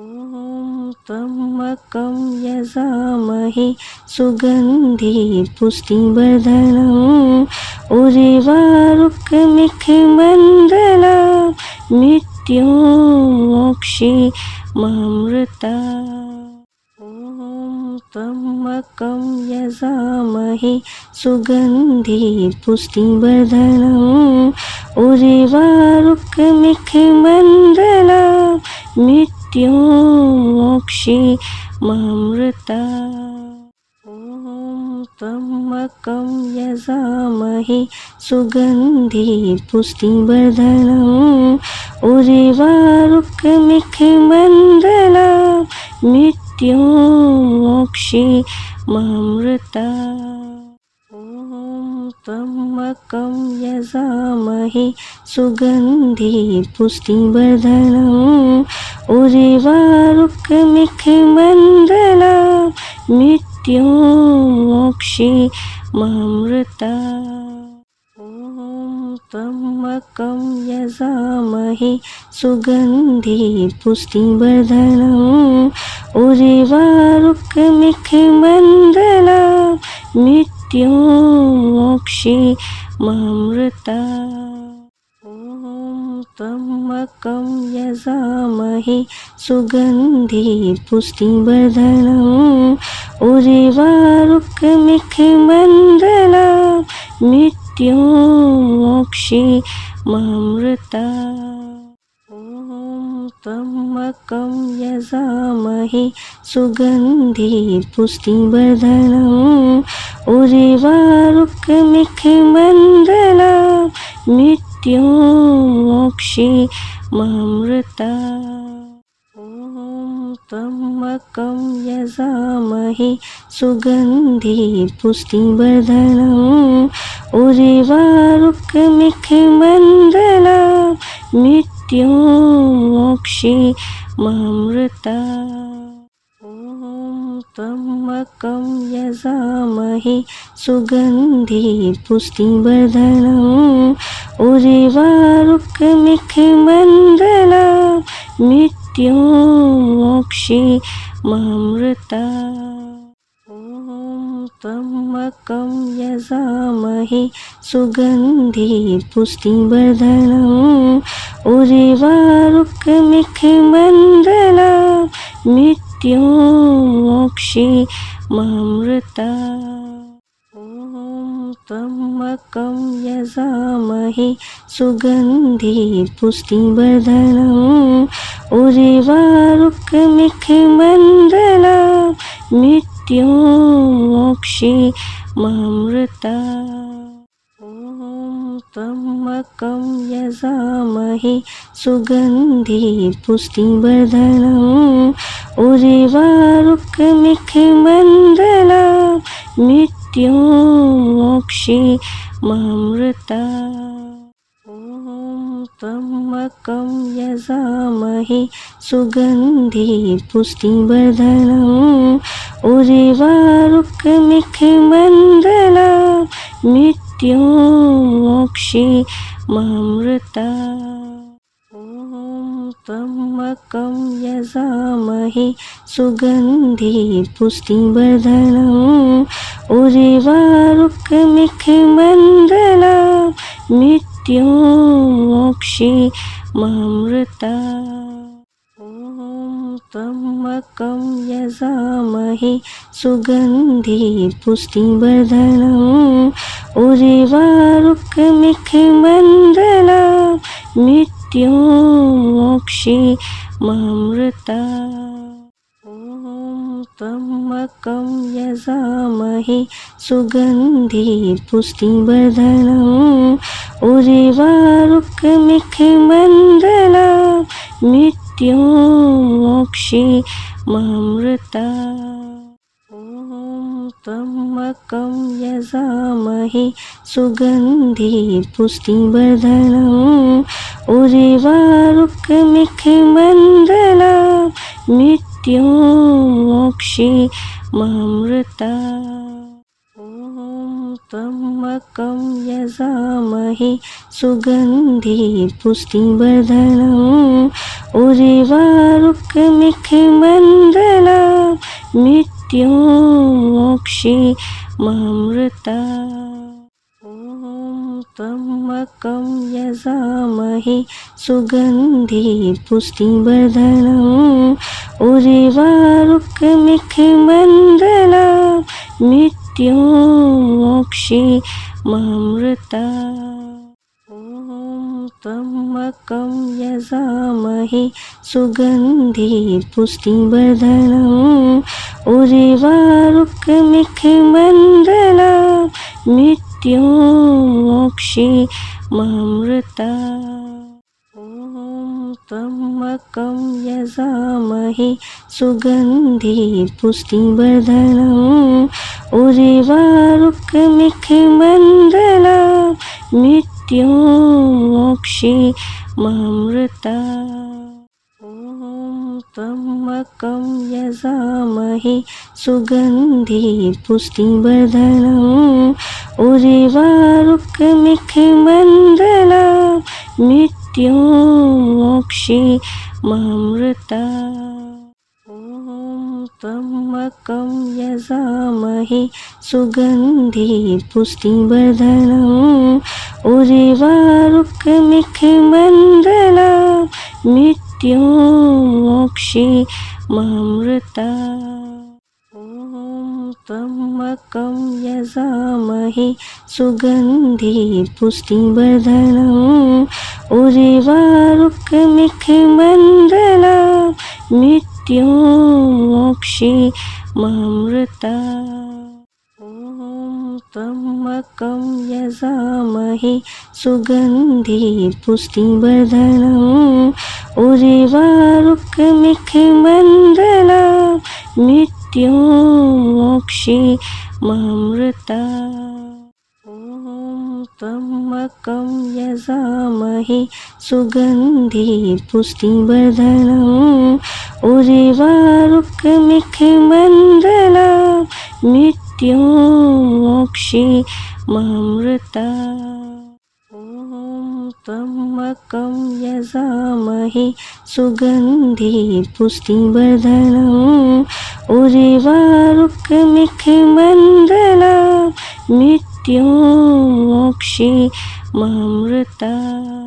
त्र्यम्बकं यजामहे सुगन्धि पुष्टिवर्धनम् उर्वारुकमिखमण्डला मृत्युमोक्षीममृता ॐ त्र्यम्बकं यजामहे सुगन्धि पुष्टिवर्धनम् उर्वारुकमिखमण्डला मृत्युमोक्षीममृता ॐ त्र्यम्बकं यजामहे सुगन्धि पुष्टिवर्धनम् उर्वारुकमिखमण्डला मृत्युमोक्षीममृता ॐ त्र्यम्बकं यजामहे सुगन्धि पुष्टिवर्धनम् उर्वारुकमिखमण्डला मृत्युमोक्षीममृता ॐ त्र्यम्बकं यजामहे सुगन्धि पुष्टिवर्धनम् उर्वारुकमिखमण्डला मृत्युमोक्षीममृता ॐ त्र्यम्बकं यजामहे सुगन्धि पुष्टिवर्धनम् उर्वारुकमिखमण्डला मृत्युमोक्षीममृता ॐ त्र्यम्बकं यजामहे सुगन्धि पुष्टिवर्धनम् उर्वारुकमिखमण्डला मृत्युमोक्षीममृता ॐ त्र्यम्बकं यजामहे सुगन्धि पुष्टिवर्धनम् उर्वारुकमिखमण्डला मृत्युमोक्षीममृता ॐ त्र्यम्बकं यजामहे सुगन्धि पुष्टिवर्धनम् उर्वारुकमिखमण्डला मृत्युमोक्षीममृता ॐ त्र्यम्बकं यजामहे सुगन्धि पुष्टिवर्धनम् उर्वारुकमिखमण्डला मृत्युमोक्षीममृता ॐ त्र्यम्बकं यजामहे सुगन्धि पुष्टिवर्धनम् उर्वारुकमिखमण्डला मृत्युमोक्षीममृता ॐ त्र्यम्बकं यजामहे सुगन्धि पुष्टिवर्धनम् उर्वारुकमिखमण्डलं मृत्युमोक्षीयमामृतात्। ॐ त्र्यम्बकं यजामहे सुगन्धि पुष्टिवर्धनम् उर्वारुकमिखमण्डलं मृत्युमोक्षीयमामृतात्। ॐ त्र्यम्बकं यजामहे सुगन्धि पुष्टिवर्धनम् उर्वारुकमिखमण्डलं मृत्युमोक्षीयमामृतात्। ॐ त्र्यम्बकं यजामहे सुगन्धि पुष्टिवर्धनम् उर्वारुकमिखमण्डलं मृत्युमोक्षीयमामृतात्। ॐ त्र्यम्बकं यजामहे सुगन्धि पुष्टिवर्धनम् उर्वारुकमिखमण्डलं मृत्युमोक्षीयमामृतात्। ॐ त्र्यम्बकं यजामहे सुगन्धि पुष्टिवर्धनम् उर्वारुकमिखमण्डलं मृत्युमोक्षीयमामृतात्। ॐ त्र्यम्बकं यजामहे सुगन्धि पुष्टिवर्धनम् उर्वारुकमिखमण्डलं मृत्युमोक्षीयमामृतात्। ॐ त्र्यम्बकं यजामहे सुगन्धि पुष्टिवर्धनम् उर्वारुकमिखमण्डलं मृत्युमोक्षीयमामृतात्। ॐ त्र्यम्बकं यजामहे सुगन्धि पुष्टिवर्धनम् उर्वारुकमिखमण्डलं मृत्युमोक्षीयमामृतात्। ॐ त्र्यम्बकं यजामहे सुगन्धि पुष्टिवर्धनम् उर्वारुकमिखमण्डलं मृत्युमोक्षीयमामृतात्। ॐ त्र्यम्बकं यजामहे सुगन्धि पुष्टिवर्धनम् उर्वारुकमिखमण्डलं मृत्युमोक्षीयमामृतात्। ॐ त्र्यम्बकं यजामहे सुगन्धि पुष्टिवर्धनम् उर्वारुकमिखमण्डलं मृत्युमोक्षीयमामृतात्। ॐ त्र्यम्बकं यजामहे सुगन्धि पुष्टिवर्धनम् उर्वारुकमिखमण्डलं मृत्युमोक्षीयमामृतात्। ॐ त्र्यम्बकं यजामहे सुगन्धि पुष्टिवर्धनम् उर्वारुकमिखमण्डलं मृत्युमोक्षीयमामृतात्। ॐ त्र्यम्बकं यजामहे सुगन्धि पुष्टिवर्धनम् उर्वारुकमिखमण्डलं मृत्युमोक्षीयमामृतात्। ॐ त्र्यम्बकं यजामहे सुगन्धि पुष्टिवर्धनम् उर्वारुकमिखमण्डलं मृत्युमोक्षीयमामृतात्।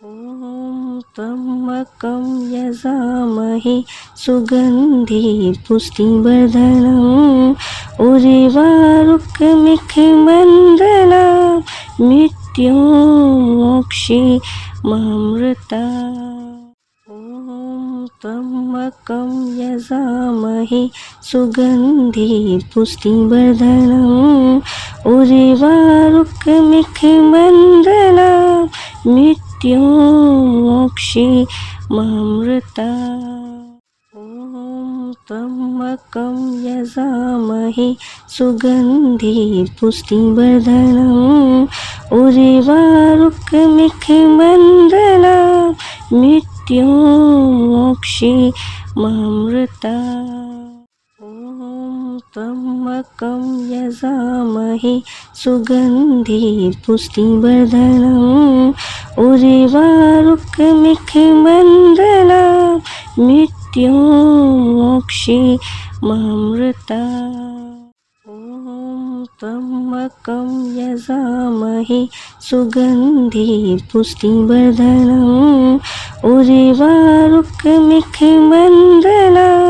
ॐ त्र्यम्बकं यजामहे सुगन्धि पुष्टिवर्धनम् उर्वारुकमिखमण्डलं मृत्युमोक्षीयमामृतात्। ॐ त्र्यम्बकं यजामहे सुगन्धि पुष्टिवर्धनम् उर्वारुकमिखमण्डलं मृत्युमोक्षीयमामृतात्। ॐ त्र्यम्बकं यजामहे सुगन्धि पुष्टिवर्धनम् उर्वारुकमिखमण्डलं मृत्युमोक्षीयमामृतात्। ॐ त्र्यम्बकं यजामहे सुगन्धि पुष्टिवर्धनम् उर्वारुकमिखमण्डलं मृत्युमोक्षीयमामृतात्। ॐ त्र्यम्बकं यजामहे सुगन्धि पुष्टिवर्धनम् उर्वारुकमिखमण्डलं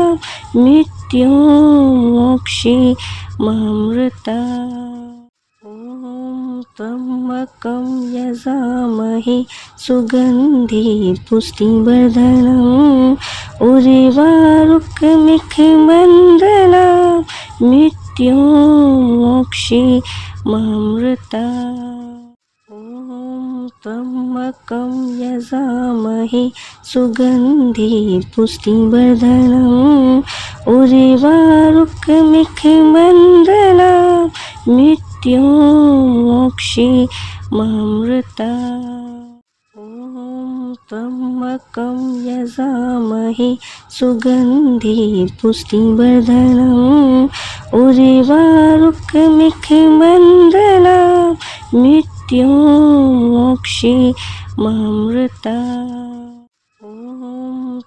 मृत्युमोक्षीयमामृतात्। ॐ त्र्यम्बकं यजामहे सुगन्धि पुष्टिवर्धनम् उर्वारुकमिखमण्डलं मृत्युमोक्षीयमामृतात्। ॐ त्र्यम्बकं यजामहे सुगन्धि पुष्टिवर्धनम् उर्वारुकमिखमण्डलं मृत्युमोक्षीयमामृतात्। ॐ त्र्यम्बकं यजामहे सुगन्धि पुष्टिवर्धनम् उर्वारुकमिखमण्डलं मृत्युमोक्षीयमामृतात्। ॐ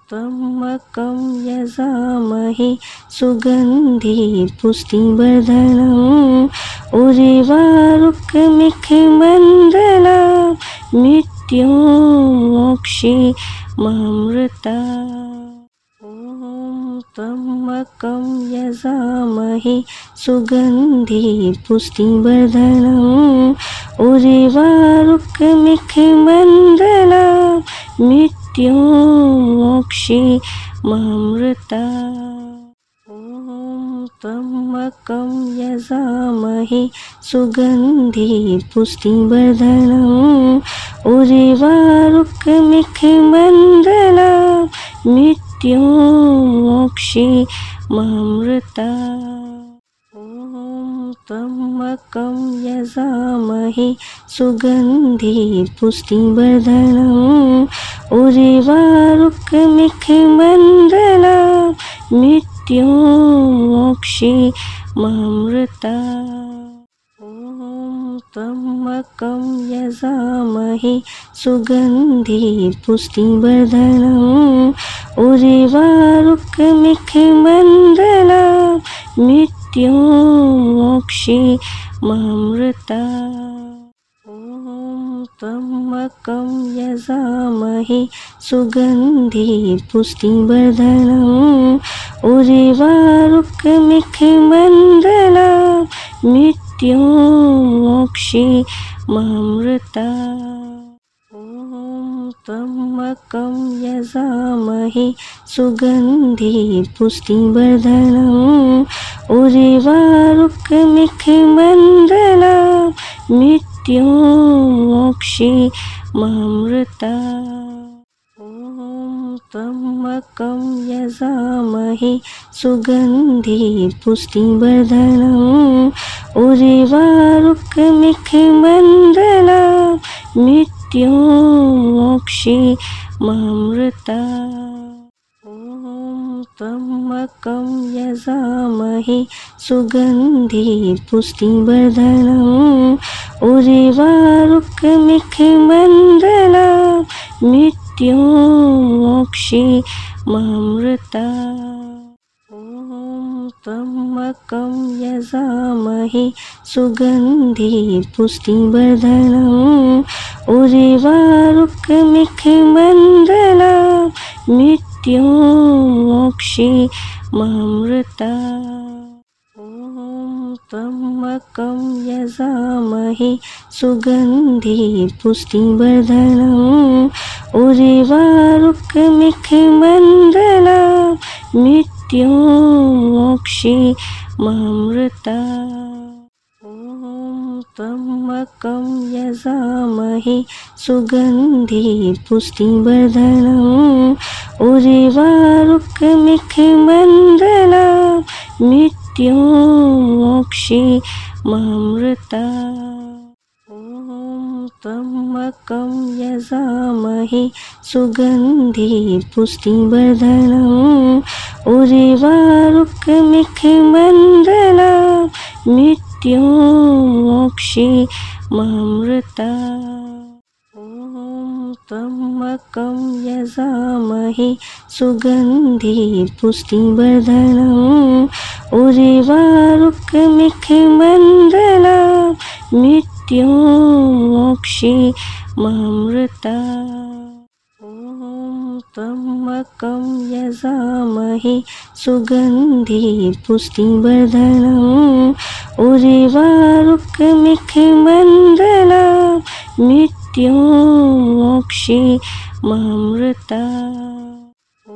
त्र्यम्बकं यजामहे सुगन्धि पुष्टिवर्धनम् उर्वारुकमिखमण्डलं मृत्युमोक्षीयमामृतात्। ॐ त्र्यम्बकं यजामहे सुगन्धि पुष्टिवर्धनम् उर्वारुकमिखमण्डलं मृत्युमोक्षीयमामृतात्। ॐ त्र्यम्बकं यजामहे सुगन्धि पुष्टिवर्धनम् उर्वारुकमिखमण्डलं मृत्युमोक्षीयमामृतात्। ॐ त्र्यम्बकं यजामहे सुगन्धि पुष्टिवर्धनम् उर्वारुकमिखमण्डलं मृत्युमोक्षीयमामृतात्। ॐ त्र्यम्बकं यजामहे सुगन्धि पुष्टिवर्धनम् उर्वारुकमिखमण्डलं मृत्युमोक्षीयमामृतात्। ॐ त्र्यम्बकं यजामहे सुगन्धि पुष्टिवर्धनम् उर्वारुकमिखमण्डलं मृत्युमोक्षीयमामृतात्। ॐ त्र्यम्बकं यजामहे सुगन्धि पुष्टिवर्धनम् उर्वारुकमिखमण्डलं मृत्युमोक्षीयमामृतात्। ॐ त्र्यम्बकं यजामहे सुगन्धि पुष्टिवर्धनम् उर्वारुकमिखमण्डलं मृत्युमोक्षीयमामृतात्। ॐ त्र्यम्बकं यजामहे सुगन्धि पुष्टिवर्धनम् उर्वारुकमिखमण्डलं मृत्युमोक्षीयमामृतात्। ॐ त्र्यम्बकं यजामहे सुगन्धि पुष्टिवर्धनम् उर्वारुकमिखमण्डलं मृत्युमोक्षीयमामृतात्। ॐ त्र्यम्बकं यजामहे सुगन्धि पुष्टिवर्धनम् उर्वारुकमिखमण्डला मृत्युमोक्षीयमामृता ॐ त्र्यम्बकं यजामहे सुगन्धि पुष्टिवर्धनम् उर्वारुकमिखमण्डला मृत्युमोक्षीयमामृता ॐ त्र्यम्बकं यजामहे सुगन्धि पुष्टिवर्धनम् उर्वारुकमिखमण्डला मृत्युमोक्षीयमामृता ॐ त्र्यम्बकं यजामहे सुगन्धि पुष्टिवर्धनम् उर्वारुकमिखमण्डला मृत्युमोक्षीयमामृता ॐ त्र्यम्बकं यजामहे सुगन्धि पुष्टिवर्धनम् उर्वारुकमिखमण्डला मृत्युमोक्षीयमामृता ॐ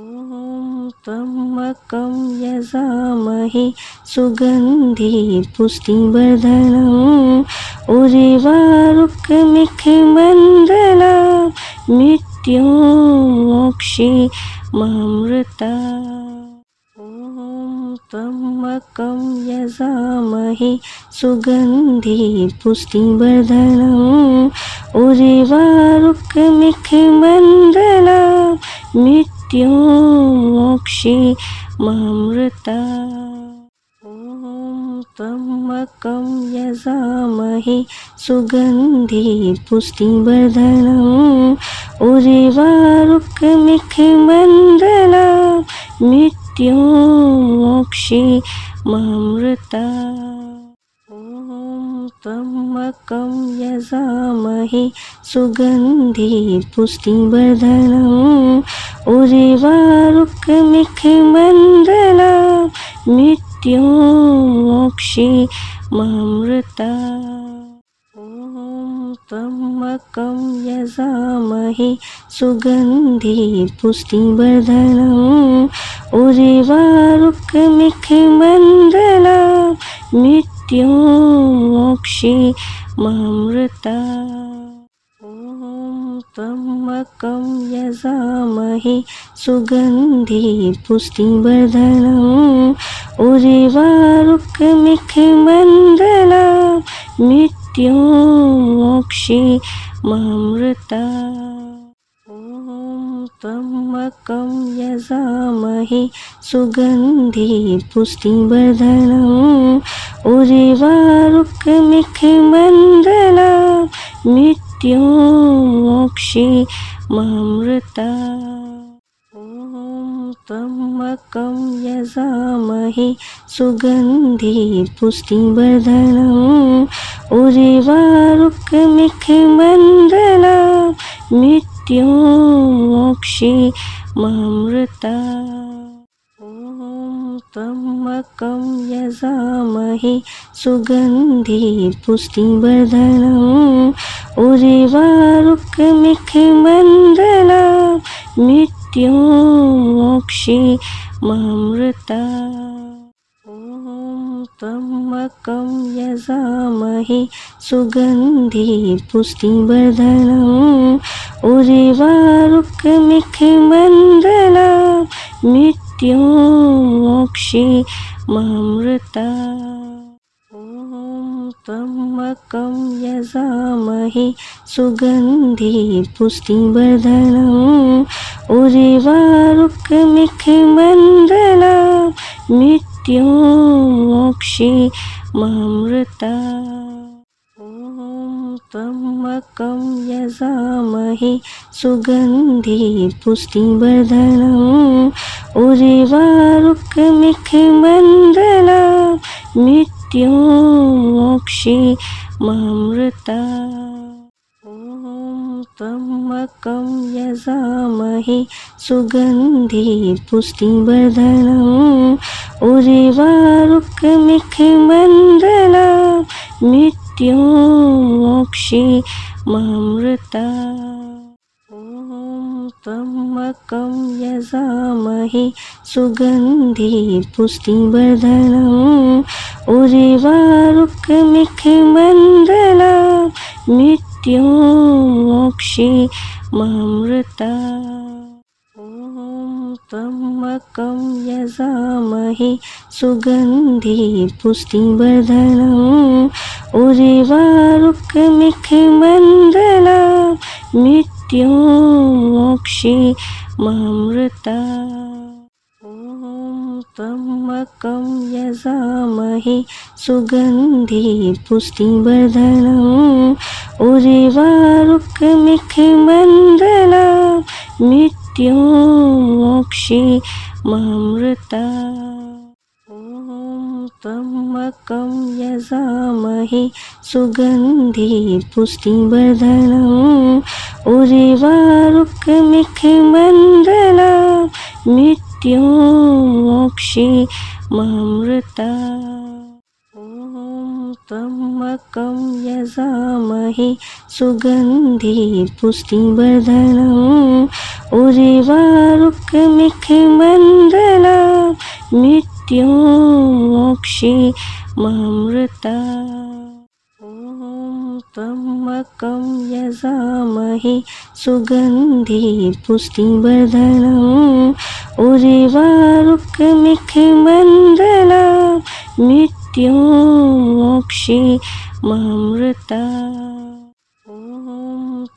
त्र्यम्बकं यजामहे सुगन्धि पुष्टिवर्धनम् उर्वारुकमिखमण्डला मृत्युमोक्षीयमामृता ॐ त्र्यम्बकं यजामहे सुगन्धि पुष्टिवर्धनम् उर्वारुकमिखमण्डला मृत्युमोक्षीयमामृता ॐ त्र्यम्बकं यजामहे सुगन्धि पुष्टिवर्धनम् उर्वारुकमिखमण्डला मृत्युमोक्षीयमामृता ॐ त्र्यम्बकं यजामहे सुगन्धि पुष्टिवर्धनम् उर्वारुकमिखमण्डला मृत्युमोक्षीयमामृता ॐ त्र्यम्बकं यजामहे सुगन्धि पुष्टिवर्धनम् उर्वारुकमिखमण्डला मृत्युमोक्षीयमामृता ॐ त्र्यम्बकं यजामहे सुगन्धि पुष्टिवर्धनम् उर्वारुकमिखमण्डला मृत्युमोक्षीयमामृता ॐ त्र्यम्बकं यजामहे सुगन्धि पुष्टिवर्धनम् उर्वारुकमिखमण्डला मृत्युमोक्षीयमामृता ॐ त्र्यम्बकं यजामहे सुगन्धि पुष्टिवर्धनम् उर्वारुकमिखमण्डला मृत्युमोक्षीयमामृता ॐ त्र्यम्बकं यजामहे सुगन्धि पुष्टिवर्धनम् उर्वारुकमिखमण्डला मृत्युमोक्षीयमामृता ॐ त्र्यम्बकं यजामहे सुगन्धि पुष्टिवर्धनम् उर्वारुकमिखमण्डला मृत्युमोक्षीयमामृता ॐ त्र्यम्बकं यजामहे सुगन्धि पुष्टिवर्धनम् उर्वारुकमिखमण्डला मृत्युमोक्षीयमामृता ॐ त्र्यम्बकं यजामहे सुगन्धि पुष्टिवर्धनम् उर्वारुकमिखमण्डला मृत्युमोक्षीयमामृता ॐ त्र्यम्बकं यजामहे सुगन्धि पुष्टिवर्धनम् उर्वारुकमिखमण्डलं मृत्युमोक्षीयमामृतात्। ॐ त्र्यम्बकं यजामहे सुगन्धि पुष्टिवर्धनम् उर्वारुकमिखमण्डलं मृत्युमोक्षीयमामृतात्। ॐ त्र्यम्बकं यजामहे सुगन्धि पुष्टिवर्धनम् उर्वारुकमिखमण्डलं मृत्युमोक्षीयमामृतात्। ॐ त्र्यम्बकं यजामहे सुगन्धि पुष्टिवर्धनम् उर्वारुकमिखमण्डलं मृत्युमोक्षीयमामृतात्। ॐ त्र्यम्बकं यजामहे सुगन्धि पुष्टिवर्धनम् उर्वारुकमिखमण्डलं मृत्युमोक्षीयमामृतात्। ॐ त्र्यम्बकं यजामहे सुगन्धि पुष्टिवर्धनम् उर्वारुकमिखमण्डलं मृत्युमोक्षीयमामृतात्। ॐ त्र्यम्बकं यजामहे सुगन्धि पुष्टिवर्धनम् उर्वारुकमिखमण्डलं मृत्युमोक्षीयमामृतात्। ॐ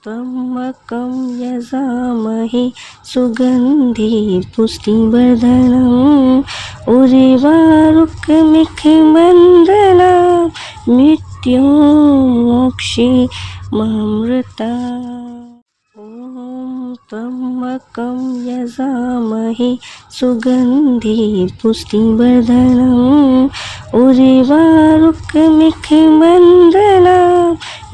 त्र्यम्बकं यजामहे सुगन्धि पुष्टिवर्धनम् उर्वारुकमिखमण्डलं मृत्युमोक्षीयमामृतात्। ॐ त्र्यम्बकं यजामहे सुगन्धि पुष्टिवर्धनम् उर्वारुकमिखमण्डलं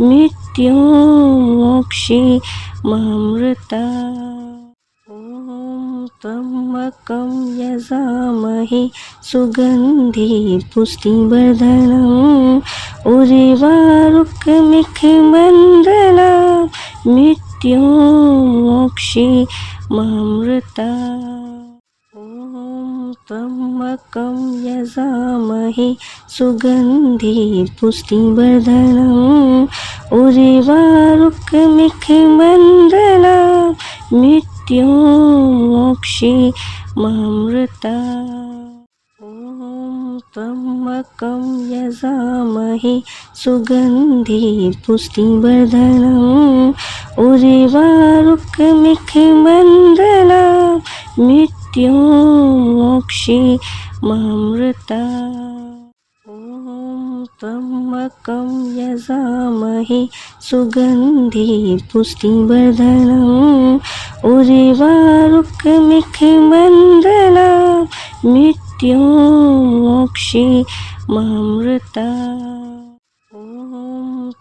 मृत्युमोक्षीयमामृतात्। ॐ त्र्यम्बकं यजामहे सुगन्धि पुष्टिवर्धनम् उर्वारुकमिखमण्डलं मृत्युमोक्षीयमामृतात्। ॐ त्र्यम्बकं यजामहे सुगन्धि पुष्टिवर्धनम् उर्वारुकमिखमण्डलं मृत्युमोक्षीयमामृतात्। ॐ त्र्यम्बकं यजामहे सुगन्धि पुष्टिवर्धनम् उर्वारुकमिखमण्डलं मृत्युमोक्षीयमामृतात्। ॐ त्र्यम्बकं यजामहे सुगन्धि पुष्टिवर्धनम् उर्वारुकमिखमण्डलं मृत्युमोक्षीयमामृतात्। ॐ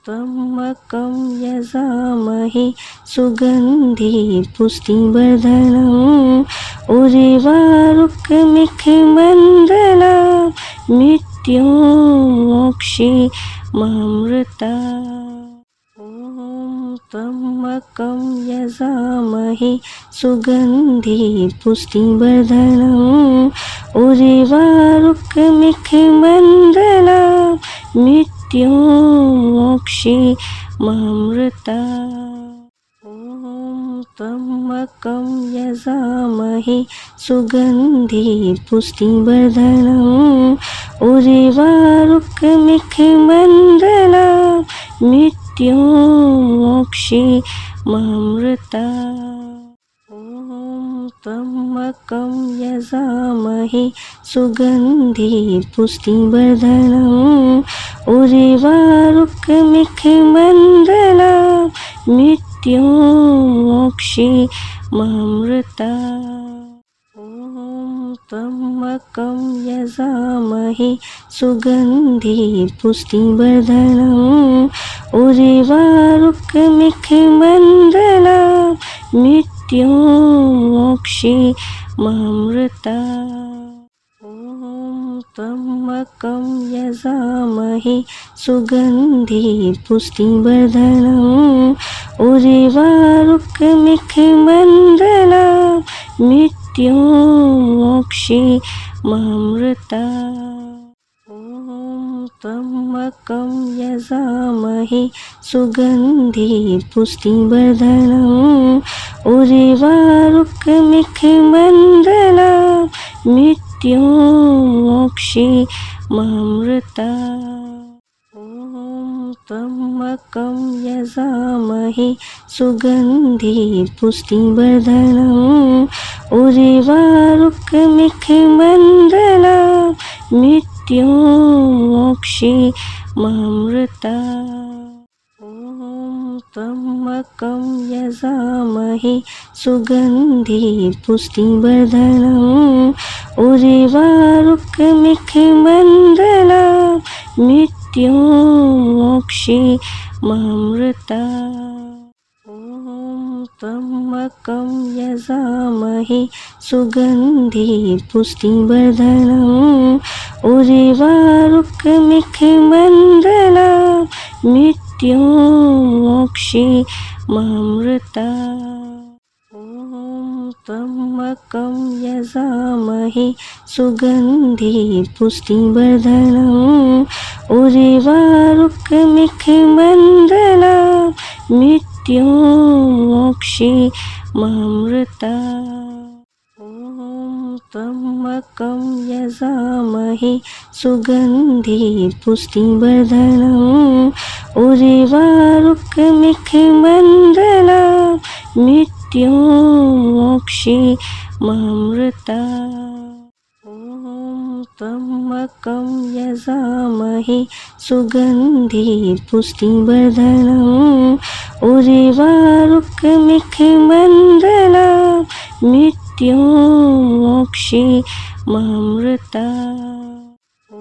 त्र्यम्बकं यजामहे सुगन्धि पुष्टिवर्धनम् उर्वारुकमिखमण्डलं मृत्युमोक्षीयमामृतात्। ॐ त्र्यम्बकं यजामहे सुगन्धि पुष्टिवर्धनम् उर्वारुकमिखमण्डलं मृत्युमोक्षीयमामृतात्। ॐ त्र्यम्बकं यजामहे सुगन्धि पुष्टिवर्धनम् उर्वारुकमिखमण्डलं मृत्युमोक्षीयमामृतात्। ॐ त्र्यम्बकं यजामहे सुगन्धि पुष्टिवर्धनम् उर्वारुकमिखमण्डलं मृत्युमोक्षीयमामृतात्। ॐ त्र्यम्बकं यजामहे सुगन्धि पुष्टिवर्धनम् उर्वारुकमिखमण्डलं मृत्युं मोक्षीममृता। ॐ त्र्यम्बकं यजामहे सुगन्धि पुष्टिवर्धनम् उर्वारुकमिखमण्डलं मृत्युं मोक्षीममृता। ॐ त्र्यम्बकं यजामहे सुगन्धि पुष्टिवर्धनम् उर्वारुकमिखमण्डलं मृत्युं मोक्षीममृता। ॐ त्र्यम्बकं यजामहे सुगन्धि पुष्टिवर्धनम् उर्वारुकमिखमण्डलं मृत्युं मोक्षीममृता। ॐ त्र्यम्बकं यजामहे सुगन्धि पुष्टिवर्धनम् उर्वारुकमिखमण्डलं मृत्युं मोक्षीममृता। ॐ त्र्यम्बकं यजामहे सुगन्धि पुष्टिवर्धनम् उर्वारुकमिखमण्डलं मृत्युं मोक्षीममृता। ॐ त्र्यम्बकं यजामहे सुगन्धि पुष्टिवर्धनम् उर्वारुकमिखमण्डलं मृत्युं मोक्षीममृता। ॐ त्र्यम्बकं यजामहे सुगन्धि पुष्टिवर्धनम् उर्वारुकमिखमण्डलं मृत्युं मोक्षीममृता। ॐ त्र्यम्बकं यजामहे सुगन्धि पुष्टिवर्धनम् उर्वारुकमिखमण्डलं मृत्युं मोक्षीममृता। ॐ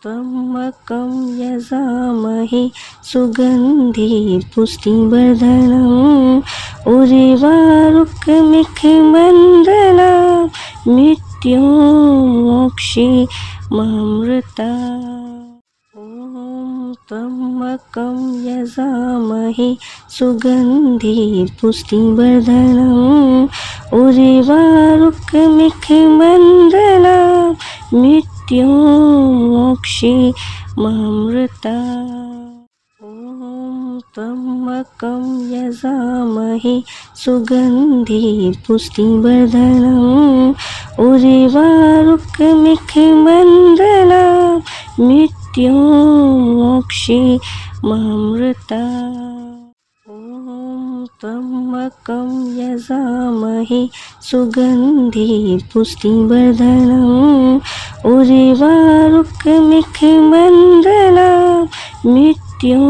त्र्यम्बकं यजामहे सुगन्धि पुष्टिवर्धनम् उर्वारुकमिखमण्डलं मृत्युं मोक्षीममृता। ॐ त्र्यम्बकं यजामहे सुगन्धि पुष्टिवर्धनम् उर्वारुकमिखमण्डलं मृत्युं मोक्षीममृता। ॐ त्र्यम्बकं यजामहे सुगन्धि पुष्टिवर्धनम् उर्वारुकमिखमण्डलं मृत्युं मोक्षीममृता। ॐ त्र्यम्बकं यजामहे सुगन्धि पुष्टिवर्धनम् उर्वारुकमिखमण्डलं मृत्युं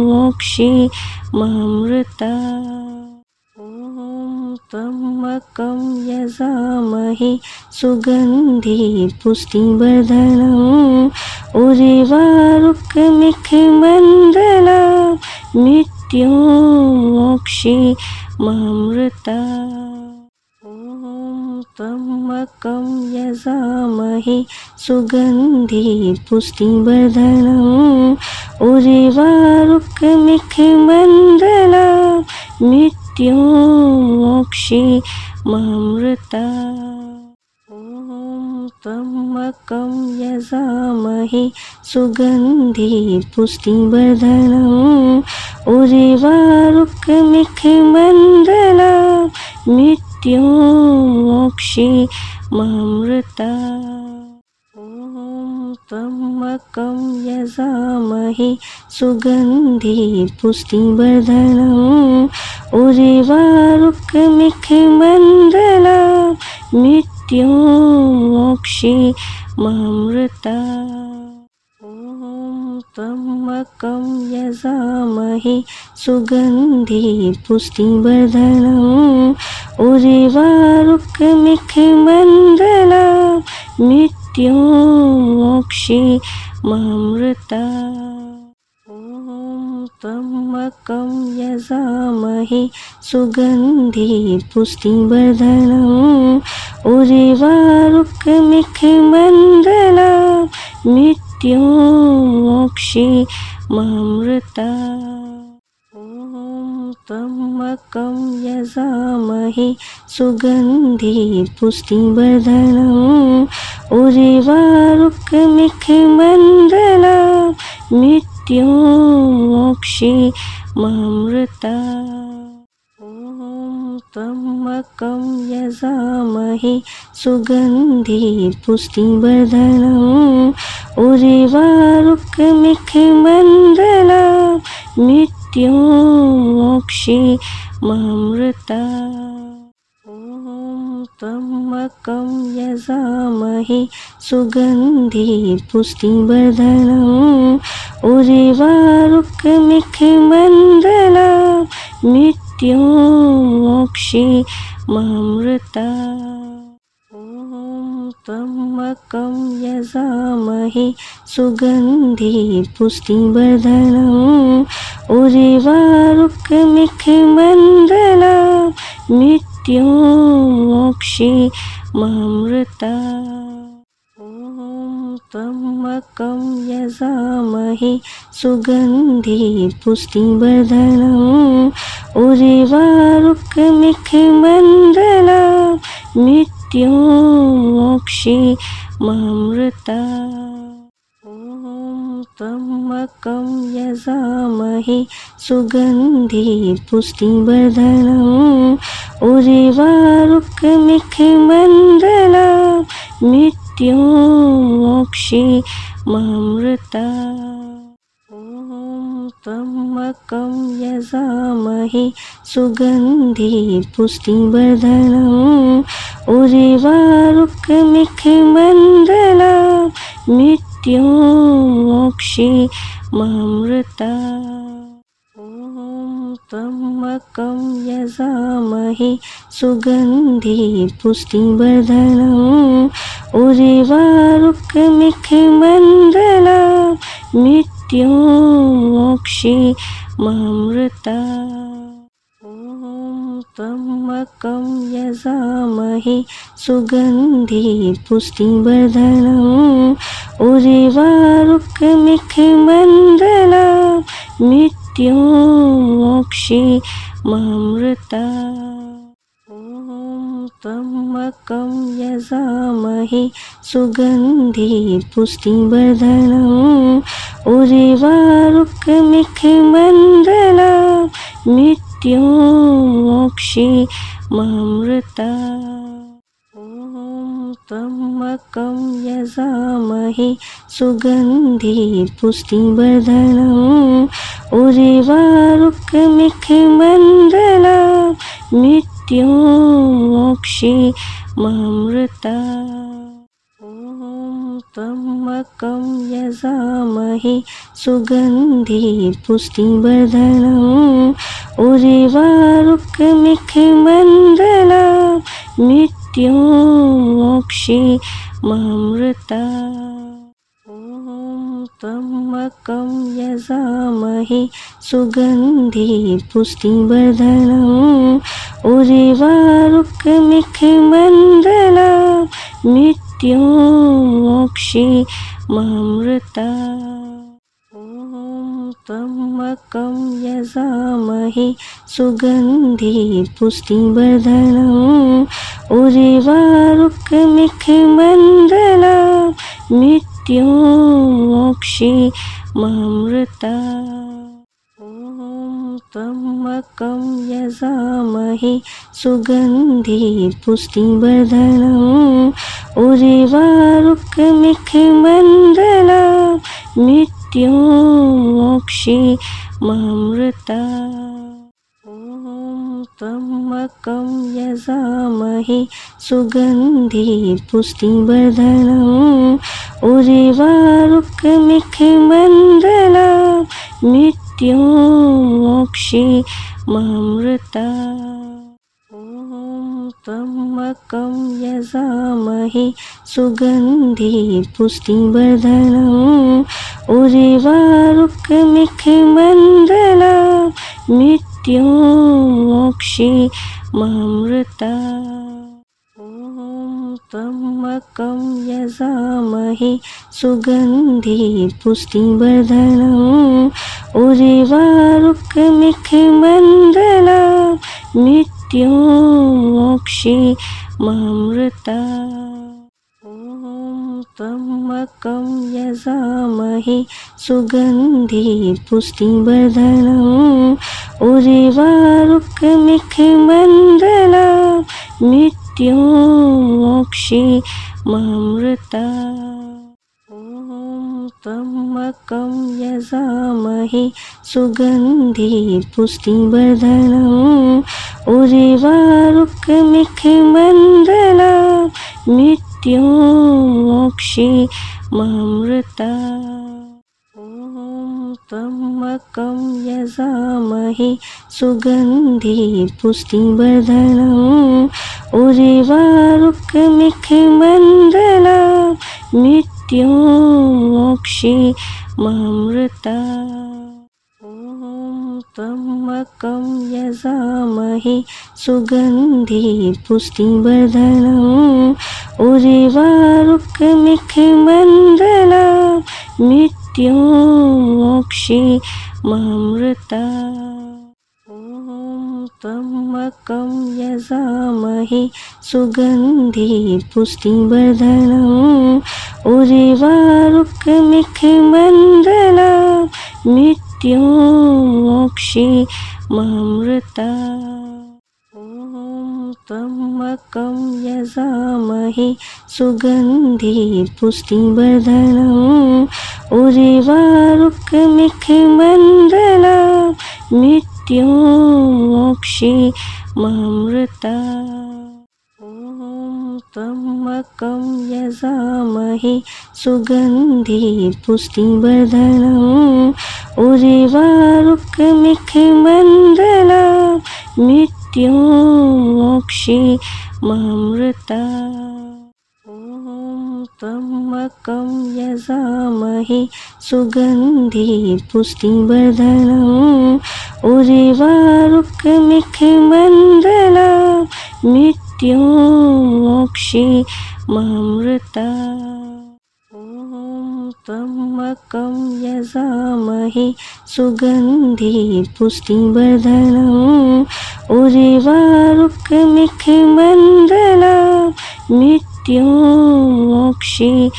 मोक्षीममृता। ॐ त्र्यम्बकं यजामहे सुगन्धि पुष्टिवर्धनम् उर्वारुकमिखमण्डलं मृत्युं मोक्षीममृता। ॐ त्र्यम्बकं यजामहे सुगन्धि पुष्टिवर्धनम् उर्वारुकमिखमण्डलं मृत्युं मोक्षीममृता। ॐ त्र्यम्बकं यजामहे सुगन्धि पुष्टिवर्धनम् उर्वारुकमिखमण्डलं मृत्युं मोक्षीममृता। ॐ त्र्यम्बकं यजामहे सुगन्धि पुष्टिवर्धनम् उर्वारुकमिखमण्डलं मृत्युं मोक्षीममृता। ॐ त्र्यम्बकं यजामहे सुगन्धि पुष्टिवर्धनम् उर्वारुकमिखमण्डलं मृत्युं मोक्षीममृता। ॐ त्र्यम्बकं यजामहे सुगन्धि पुष्टिवर्धनम् उर्वारुकमिखमण्डलं मृत्युं मोक्षयिमामृतात्। ॐ त्र्यम्बकं यजामहे सुगन्धि पुष्टिवर्धनम् उर्वारुकमिखमण्डलं मृत्युं मोक्षयिमामृतात्। ॐ त्र्यम्बकं यजामहे सुगन्धि पुष्टिवर्धनम् उर्वारुकमिखमण्डलं मृत्युं मोक्षयिमामृतात्। ॐ त्र्यम्बकं यजामहे सुगन्धि पुष्टिवर्धनम् उर्वारुकमिखमण्डलं मृत्युं मोक्षयिमामृतात्। ॐ त्र्यम्बकं यजामहे सुगन्धि पुष्टिवर्धनम् उर्वारुकमिखमण्डलं मृत्युं मोक्षयिमामृतात्। ॐ त्र्यम्बकं यजामहे सुगन्धि पुष्टिवर्धनम् उर्वारुकमिखमण्डलं मृत्युं मोक्षयिमामृतात्। ॐ त्र्यम्बकं यजामहे सुगन्धि पुष्टिवर्धनम् उर्वारुकमिखमण्डलं मृत्युं मोक्षयिमामृतात्। ॐ त्र्यम्बकं यजामहे सुगन्धि पुष्टिवर्धनम् उर्वारुकमिखमण्डलं मृत्युं मोक्षयिमामृतात्। ॐ त्र्यम्बकं यजामहे सुगन्धि पुष्टिवर्धनम् उर्वारुकमिखमण्डलं मृत्युं मोक्षयिमामृतात्। ॐ त्र्यम्बकं यजामहे सुगन्धि पुष्टिवर्धनम् उर्वारुकमिखमण्डलं मृत्युं मोक्षयिमामृतात्। ॐ त्र्यम्बकं यजामहे सुगन्धि पुष्टिवर्धनम् उर्वारुकमिखमण्डलं मृत्युं मोक्षयिमामृतात्। ॐ त्र्यम्बकं यजामहे सुगन्धि पुष्टिवर्धनम् उर्वारुकमिखमण्डलं मृत्युं मोक्षयिमामृतात्। ॐ त्र्यम्बकं यजामहे सुगन्धि पुष्टिवर्धनम् उर्वारुकमिखमण्डलं मृत्युं मोक्षयिमामृतात्। ॐ त्र्यम्बकं यजामहे सुगन्धि पुष्टिवर्धनम् उर्वारुकमिखमण्डलं मृत्युं मोक्षयिमामृतात्। ॐ त्र्यम्बकं यजामहे सुगन्धि पुष्टिवर्धनम् उर्वारुकमिखमण्डलं मृत्युं मोक्षयिमामृतात्। ॐ त्र्यम्बकं यजामहे सुगन्धि पुष्टिवर्धनम् उर्वारुकमिखमण्डलं मृत्युं मोक्षयिमामृतात्। ॐ त्र्यम्बकं यजामहे सुगन्धि पुष्टिवर्धनम् उर्वारुकमिखमण्डलं मृत्युं मोक्षयिमामृतात्। ॐ त्र्यम्बकं यजामहे सुगन्धि पुष्टिवर्धनम् उर्वारुकमिखमण्डलं मृत्युं मोक्षयिमामृतात्। ॐ त्र्यम्बकं यजामहे सुगन्धि पुष्टिवर्धनम् उर्वारुकमिखमण्डलं मृत्युं मोक्षयिमामृतात्। ॐ त्र्यम्बकं यजामहे सुगन्धि पुष्टिवर्धनम् उर्वारुकमिखमण्डलं मृत्युं मोक्षयिमामृतात्। ॐ त्र्यम्बकं यजामहे सुगन्धि पुष्टिवर्धनम् उर्वारुकमिखमण्डलं मृत्युं मोक्षयिमामृतात्। ॐ त्र्यम्बकं यजामहे सुगन्धि पुष्टिवर्धनम् उर्वारुकमिखमण्डलं मृत्युं मोक्षयिमामृतात्। ॐ त्र्यम्बकं यजामहे सुगन्धि पुष्टिवर्धनम् उर्वारुकमिखमण्डलं मृत्युं मोक्षयिमामृतात्। ॐ त्र्यम्बकं यजामहे सुगन्धि पुष्टिवर्धनम् उर्वारुकमिखमण्डलं मृत्युं मोक्षयिमामृतात्। ॐ त्र्यम्बकं यजामहे सुगन्धि पुष्टिवर्धनम् उर्वारुकमिखमण्डलं मृत्युं मोक्षयिमामृतात्। ॐ त्र्यम्बकं यजामहे सुगन्धि पुष्टिवर्धनम् उर्वारुकमिखमण्डलं मृत्युं मोक्षयिमामृतात्। ॐ त्र्यम्बकं यजामहे सुगन्धि पुष्टिवर्धनम् उर्वारुकमिखमण्डलं मृत्युं मोक्षयिमामृतात्। ॐ त्र्यम्बकं यजामहे सुगन्धि पुष्टिवर्धनम् उर्वारुकमिखमण्डलं मृत्युं मोक्षयिमामृतात्।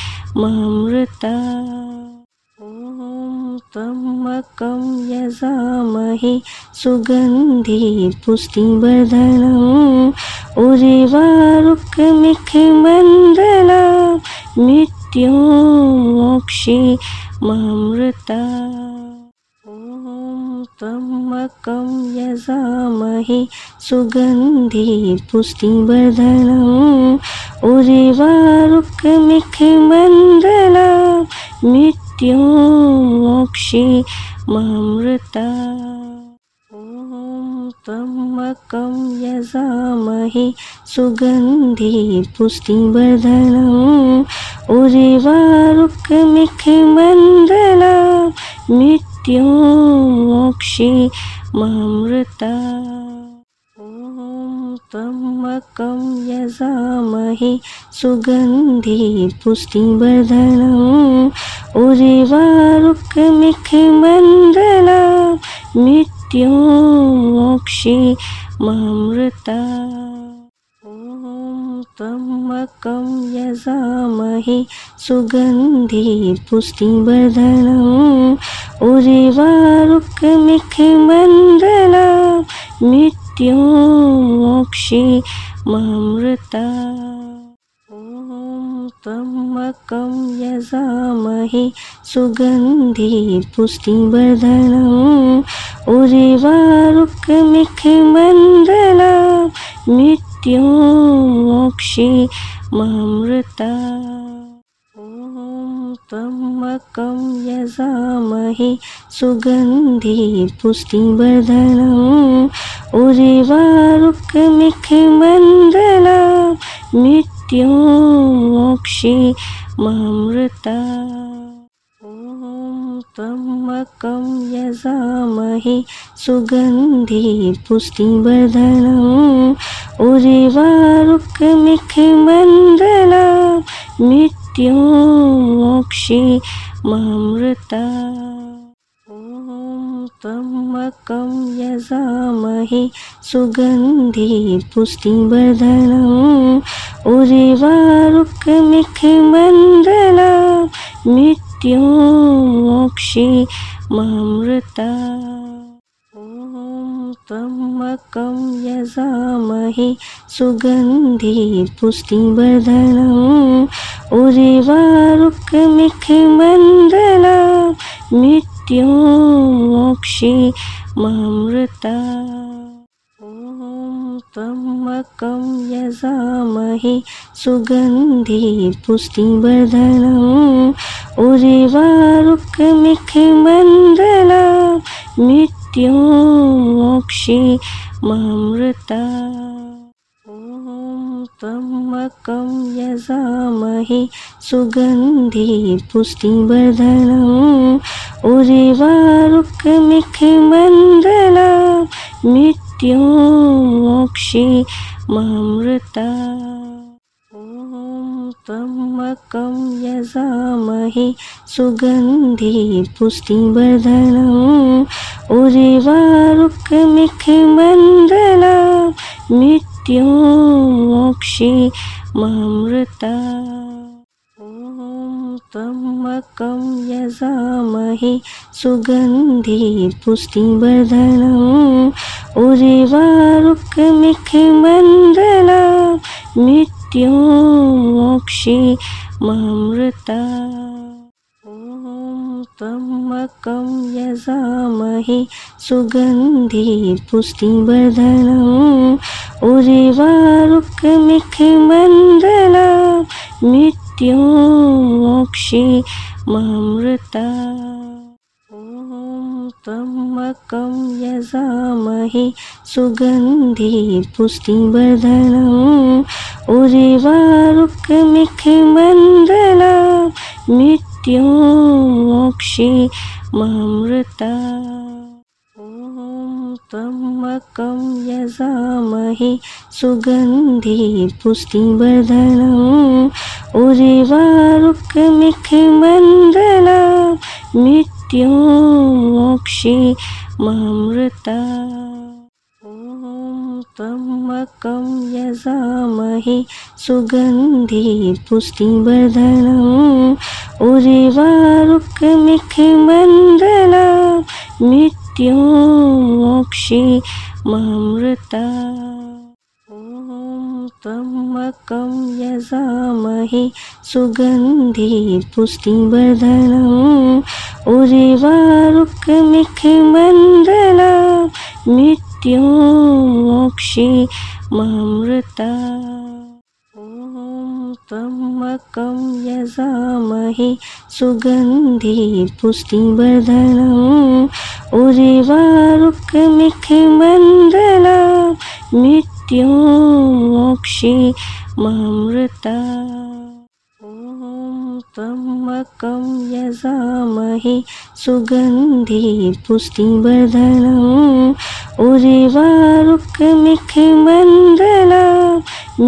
ॐ त्र्यम्बकं यजामहे सुगन्धि पुष्टिवर्धनम् उर्वारुकमिखमण्डलं मृत्युं मोक्षयिमामृतात्। ॐ त्र्यम्बकं यजामहे सुगन्धि पुष्टिवर्धनम् उर्वारुकमिखमण्डलं मृत्युं मोक्षयिमामृतात्। ॐ त्र्यम्बकं यजामहे सुगन्धि पुष्टिवर्धनम् उर्वारुकमिखमण्डलं मृत्युं मोक्षयिमामृतात्। ॐ त्र्यम्बकं यजामहे सुगन्धि पुष्टिवर्धनम् उर्वारुकमिखमण्डलं मृत्युं मोक्षयिमामृतात्। ॐ त्र्यम्बकं यजामहे सुगन्धि पुष्टिवर्धनम् उर्वारुकमिखमण्डलं मृत्युं मोक्षयिमामृतात्। ॐ त्र्यम्बकं यजामहे सुगन्धि पुष्टिवर्धनम् उर्वारुकमिखमण्डलं मृत्युं मोक्षयिमामृतात्। ॐ त्र्यम्बकं यजामहे सुगन्धि पुष्टिवर्धनम् उर्वारुकमिखमण्डलं मृत्युं मोक्षयिमामृतात्। ॐ त्र्यम्बकं यजामहे सुगन्धि पुष्टिवर्धनम् उर्वारुकमिखमण्डलं मृत्युं मोक्षयिमामृतात्। ॐ त्र्यम्बकं यजामहे सुगन्धि पुष्टिवर्धनम् उर्वारुकमिखमण्डलं मृत्युं मोक्षयिमामृतात्। ॐ त्र्यम्बकं यजामहे सुगन्धि पुष्टिवर्धनम् उर्वारुकमिखमण्डलं मृत्युं मोक्षयिमामृतात्। ॐ त्र्यम्बकं यजामहे सुगन्धि पुष्टिवर्धनम् उर्वारुकमिखमण्डलं मृत्युं मोक्षयिमामृतात्। ॐ त्र्यम्बकं यजामहे सुगन्धि पुष्टिवर्धनम् उर्वारुकमिखमण्डलं मृत्युं मोक्षयिमामृतात्। ॐ त्र्यम्बकं यजामहे सुगन्धि पुष्टिवर्धनम् उर्वारुकमिखमण्डलं मृत्युं मोक्षयिमामृतात्। ॐ त्र्यम्बकं यजामहे सुगन्धि पुष्टिवर्धनम् उर्वारुकमिखमण्डलं मृत्युं मोक्षयिमामृतात्। ॐ त्र्यम्बकं यजामहे सुगन्धि पुष्टिवर्धनम् उर्वारुकमिखमण्डलं मृत्युं मोक्षयिमामृतात्। ॐ त्र्यम्बकं यजामहे सुगन्धि पुष्टिवर्धनम् उर्वारुकमिखमण्डलं मृत्युं मोक्षयिमामृतात्। ॐ त्र्यम्बकं यजामहे सुगन्धि पुष्टिवर्धनम् उर्वारुकमिखमण्डलं मृत्युं मोक्षयिमामृतात्। ॐ त्र्यम्बकं यजामहे सुगन्धि पुष्टिवर्धनम् उर्वारुकमिखमण्डलं मृत्युं मोक्षयिमामृतात्। ॐ त्र्यम्बकं यजामहे सुगन्धि पुष्टिवर्धनम् उर्वारुकमिखमण्डलं मृत्युं मोक्षयिमामृतात्। ॐ त्र्यम्बकं यजामहे सुगन्धि पुष्टिवर्धनम् उर्वारुकमिखमण्डलं मृत्युं मोक्षयिमामृतात्। ॐ त्र्यम्बकं यजामहे सुगन्धि पुष्टिवर्धनम् उर्वारुकमिखमण्डलं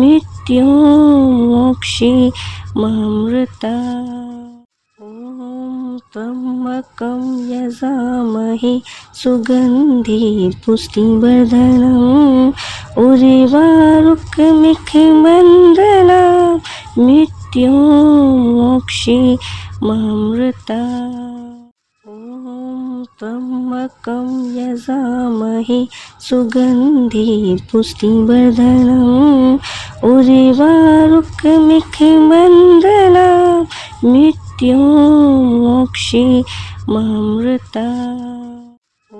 मृत्युं मोक्षयिमामृतात्। ॐ त्र्यम्बकं यजामहे सुगन्धि पुष्टिवर्धनम् उर्वारुकमिखमण्डलं मृत्युं मोक्षयिमामृतात्। ॐ त्र्यम्बकं यजामहे सुगन्धि पुष्टिवर्धनम् उर्वारुकमिखमण्डलं मृत्युं मोक्षयिमामृतात्। ॐ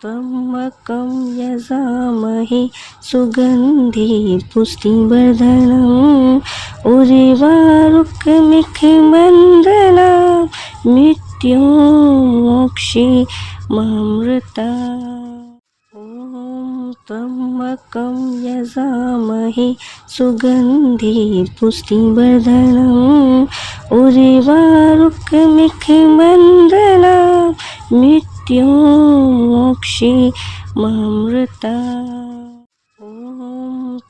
त्र्यम्बकं यजामहे सुगन्धि पुष्टिवर्धनम् उर्वारुकमिखमण्डलं मृत्युमोक्षीयमामृतात्। ॐ त्र्यम्बकं यजामहे सुगन्धि पुष्टिवर्धनम् उर्वारुकमिखमण्डलं मृत्युमोक्षीयमामृतात्। ॐ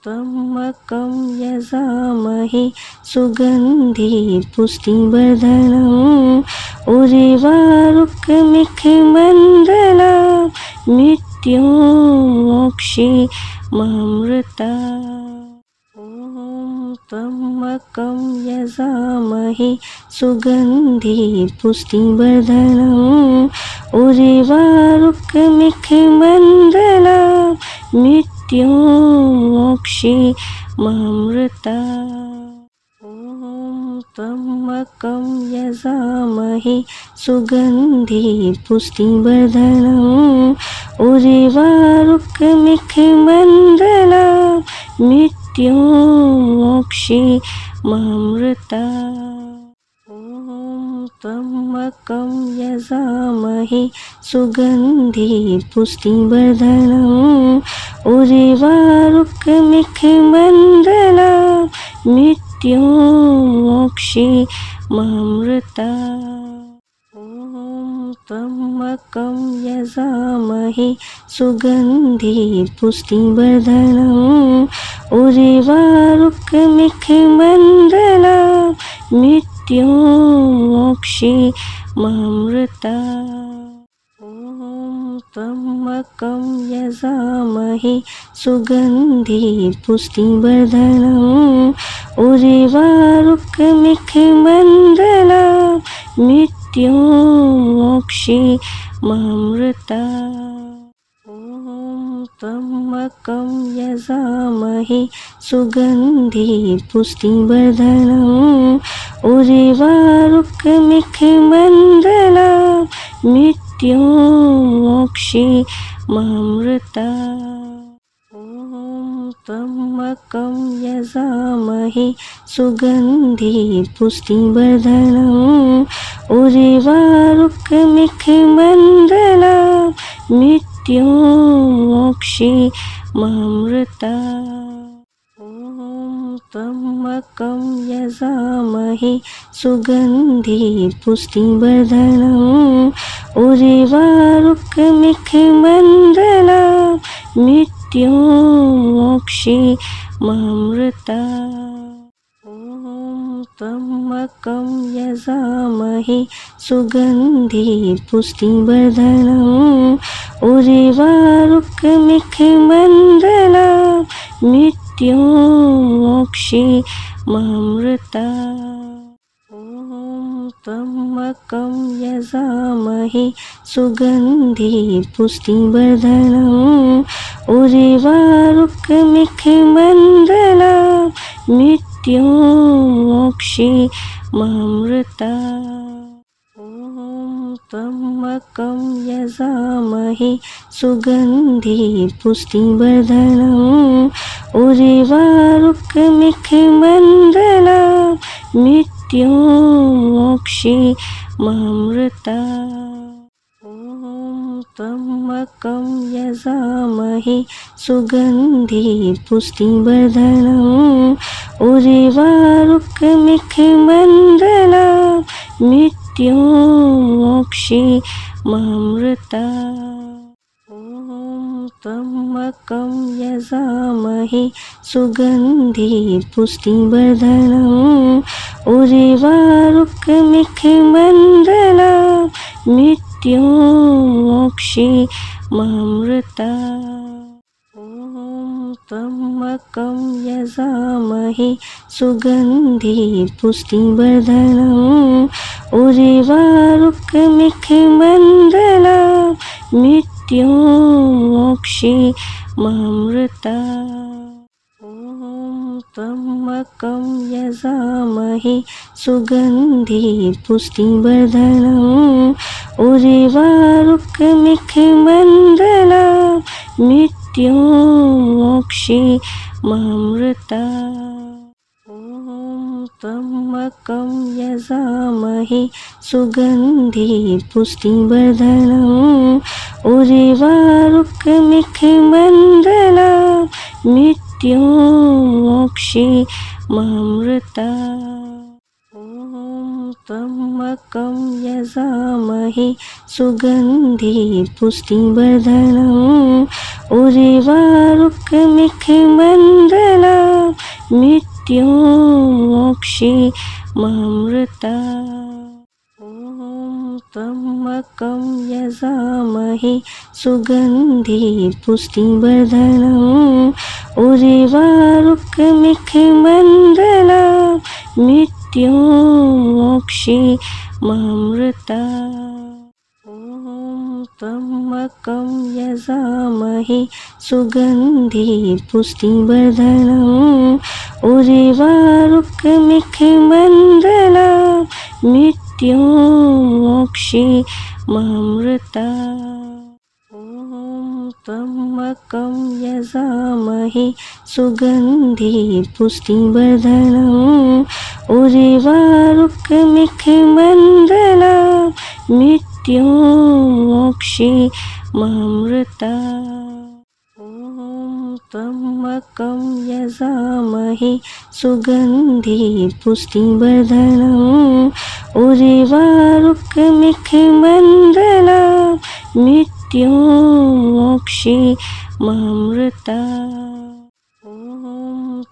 त्र्यम्बकं यजामहे सुगन्धि पुष्टिवर्धनम् उर्वारुकमिखमण्डलं मृत्युमोक्षीयमामृतात्। ॐ त्र्यम्बकं यजामहे सुगन्धि पुष्टिवर्धनम् उर्वारुकमिखमण्डलं मृत्युमोक्षीयमामृतात्। ॐ त्र्यम्बकं यजामहे सुगन्धि पुष्टिवर्धनम् उर्वारुकमिखमण्डलं मृत्युमोक्षीयमामृतात्। ॐ त्र्यम्बकं यजामहे सुगन्धि पुष्टिवर्धनम् उर्वारुकमिखमण्डलं मृत्युमोक्षीयमामृतात्। ॐ त्र्यम्बकं यजामहे सुगन्धि पुष्टिवर्धनम् उर्वारुकमिखमण्डलं मृत्युमोक्षीयमामृतात्। ॐ त्र्यम्बकं यजामहे सुगन्धि पुष्टिवर्धनम् उर्वारुकमिखमण्डलं मृत्युमोक्षीयमामृतात्। ॐ त्र्यम्बकं यजामहे सुगन्धि पुष्टिवर्धनम् उर्वारुकमिखमण्डलं मृत्युमोक्षीयमामृतात्। ॐ त्र्यम्बकं यजामहे सुगन्धि पुष्टिवर्धनम् उर्वारुकमिखमण्डलं मृत्युमोक्षीयमामृतात्। ॐ त्र्यम्बकं यजामहे सुगन्धि पुष्टिवर्धनम् उर्वारुकमिखमण्डलं मृत्युमोक्षीयमामृतात्। ॐ त्र्यम्बकं यजामहे सुगन्धि पुष्टिवर्धनम् उर्वारुकमिखमण्डलं मृत्युमोक्षीयमामृतात्। ॐ त्र्यम्बकं यजामहे सुगन्धि पुष्टिवर्धनम् उर्वारुकमिखमण्डलं मृत्युमोक्षीयमामृतात्। ॐ त्र्यम्बकं यजामहे सुगन्धि पुष्टिवर्धनम् उर्वारुकमिखमण्डलं मृत्युमोक्षीयमामृतात्। ॐ त्र्यम्बकं यजामहे सुगन्धि पुष्टिवर्धनम् उर्वारुकमिखमण्डलं मृत्युमोक्षीयमामृतात्। ॐ त्र्यम्बकं यजामहे सुगन्धि पुष्टिवर्धनम् उर्वारुकमिखमण्डलं मृत्युमोक्षीयमामृतात्। ॐ त्र्यम्बकं यजामहे सुगन्धि पुष्टिवर्धनम् उर्वारुकमिखमण्डलं मृत्युमोक्षीयमामृतात्। ॐ त्र्यम्बकं यजामहे सुगन्धि पुष्टिवर्धनम् उर्वारुकमिखमण्डलं मृत्युमोक्षीयमामृतात्। ॐ त्र्यम्बकं यजामहे सुगन्धि पुष्टिवर्धनम् उर्वारुकमिखमण्डलं मृत्युमोक्षीयमामृतात्। ॐ त्र्यम्बकं यजामहे सुगन्धि पुष्टिवर्धनम् उर्वारुकमिखमण्डलं मृत्युमोक्षीयमामृतात्। ॐ त्र्यम्बकं यजामहे सुगन्धि पुष्टिवर्धनम् उर्वारुकमिखमण्डलं मृत्युमोक्षीयमामृतात्। ॐ त्र्यम्बकं यजामहे सुगन्धि पुष्टिवर्धनम् उर्वारुकमिखमण्डलं मृत्युमोक्षीयमामृतात्। ॐ त्र्यम्बकं यजामहे सुगन्धि पुष्टिवर्धनम् उर्वारुकमिखमण्डलं मृत्युमोक्षीयमामृतात्। ॐ त्र्यम्बकं यजामहे सुगन्धि पुष्टिवर्धनम् उर्वारुकमिखमण्डलं मृत्युमोक्षीयमामृतात्। ॐ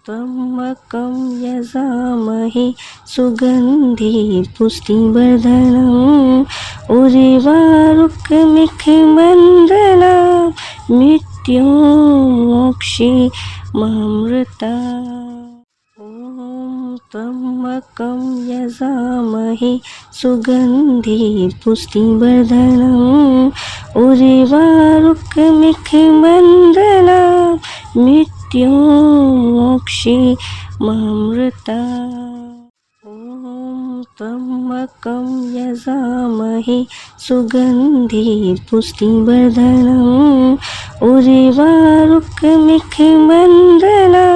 त्र्यम्बकं यजामहे सुगन्धि पुष्टिवर्धनम् उर्वारुकमिखमण्डलं मृत्युमोक्षीयमामृतात्। ॐ त्र्यम्बकं यजामहे सुगन्धि पुष्टिवर्धनम् उर्वारुकमिखमण्डलं मृत्युमोक्षीयमामृतात्। ॐ त्र्यम्बकं यजामहे सुगन्धि पुष्टिवर्धनम् उर्वारुकमिखमण्डलं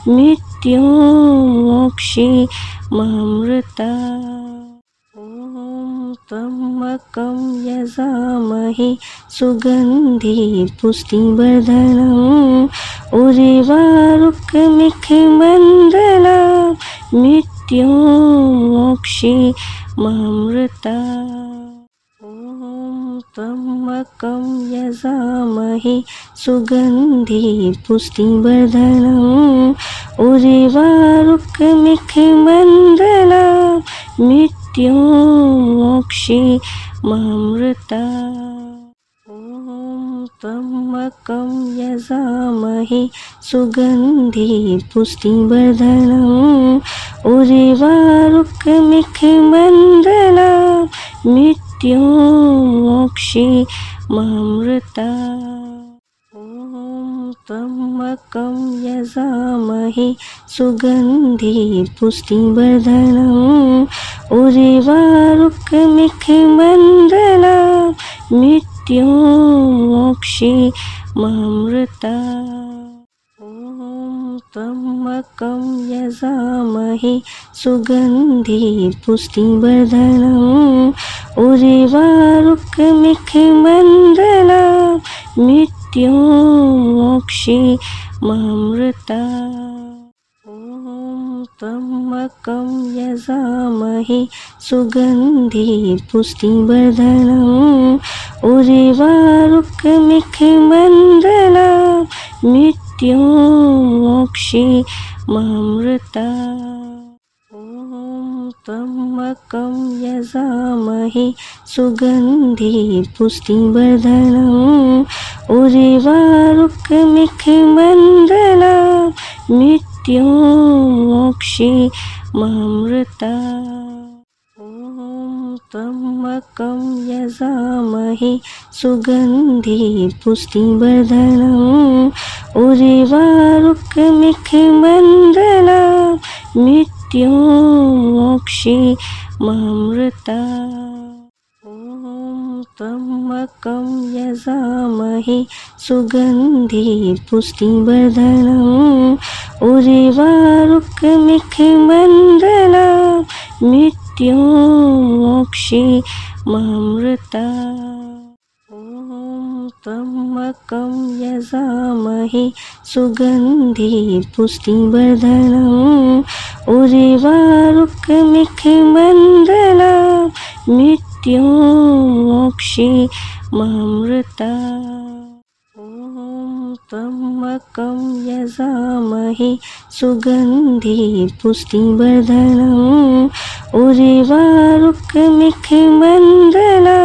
मृत्युमोक्षीयमामृतात्। ॐ त्र्यम्बकं यजामहे सुगन्धि पुष्टिवर्धनम् उर्वारुकमिखमण्डलं मृत्युमोक्षीयमामृतात्। ॐ त्र्यम्बकं यजामहे सुगन्धि पुष्टिवर्धनम् उर्वारुकमिखमण्डलं मृत्युमोक्षीयमामृतात्। ॐ त्र्यम्बकं यजामहे सुगन्धि पुष्टिवर्धनम् उर्वारुकमिखमण्डलं मृत्युमोक्षीयमामृतात्। ॐ त्र्यम्बकं यजामहे सुगन्धि पुष्टिवर्धनम् उर्वारुकमिखमण्डलं मृत्युमोक्षीयमामृतात्। ॐ त्र्यम्बकं यजामहे सुगन्धि पुष्टिवर्धनम् उर्वारुकमिखमण्डलं मृत्युमोक्षीयमामृतात्। ॐ त्र्यम्बकं यजामहे सुगन्धि पुष्टिवर्धनम् उर्वारुकमिखमण्डलं मृत्युमोक्षीयमामृतात्। ॐ त्र्यम्बकं यजामहे सुगन्धि पुष्टिवर्धनम् उर्वारुकमिखमण्डलं मृत्युमोक्षीयमामृतात्। ॐ त्र्यम्बकं यजामहे सुगन्धि पुष्टिवर्धनम् उर्वारुकमिखमण्डलं मृत्युमोक्षीयमामृतात्। ॐ त्र्यम्बकं यजामहे सुगन्धि पुष्टिवर्धनम् उर्वारुकमिखमण्डलं मृत्युमोक्षीयमामृतात्। ॐ त्र्यम्बकं यजामहे सुगन्धि पुष्टिवर्धनम् उर्वारुकमिखमण्डलं मृत्युमोक्षीयमामृतात्। ॐ त्र्यम्बकं यजामहे सुगन्धि पुष्टिवर्धनम् उर्वारुकमिखमण्डलं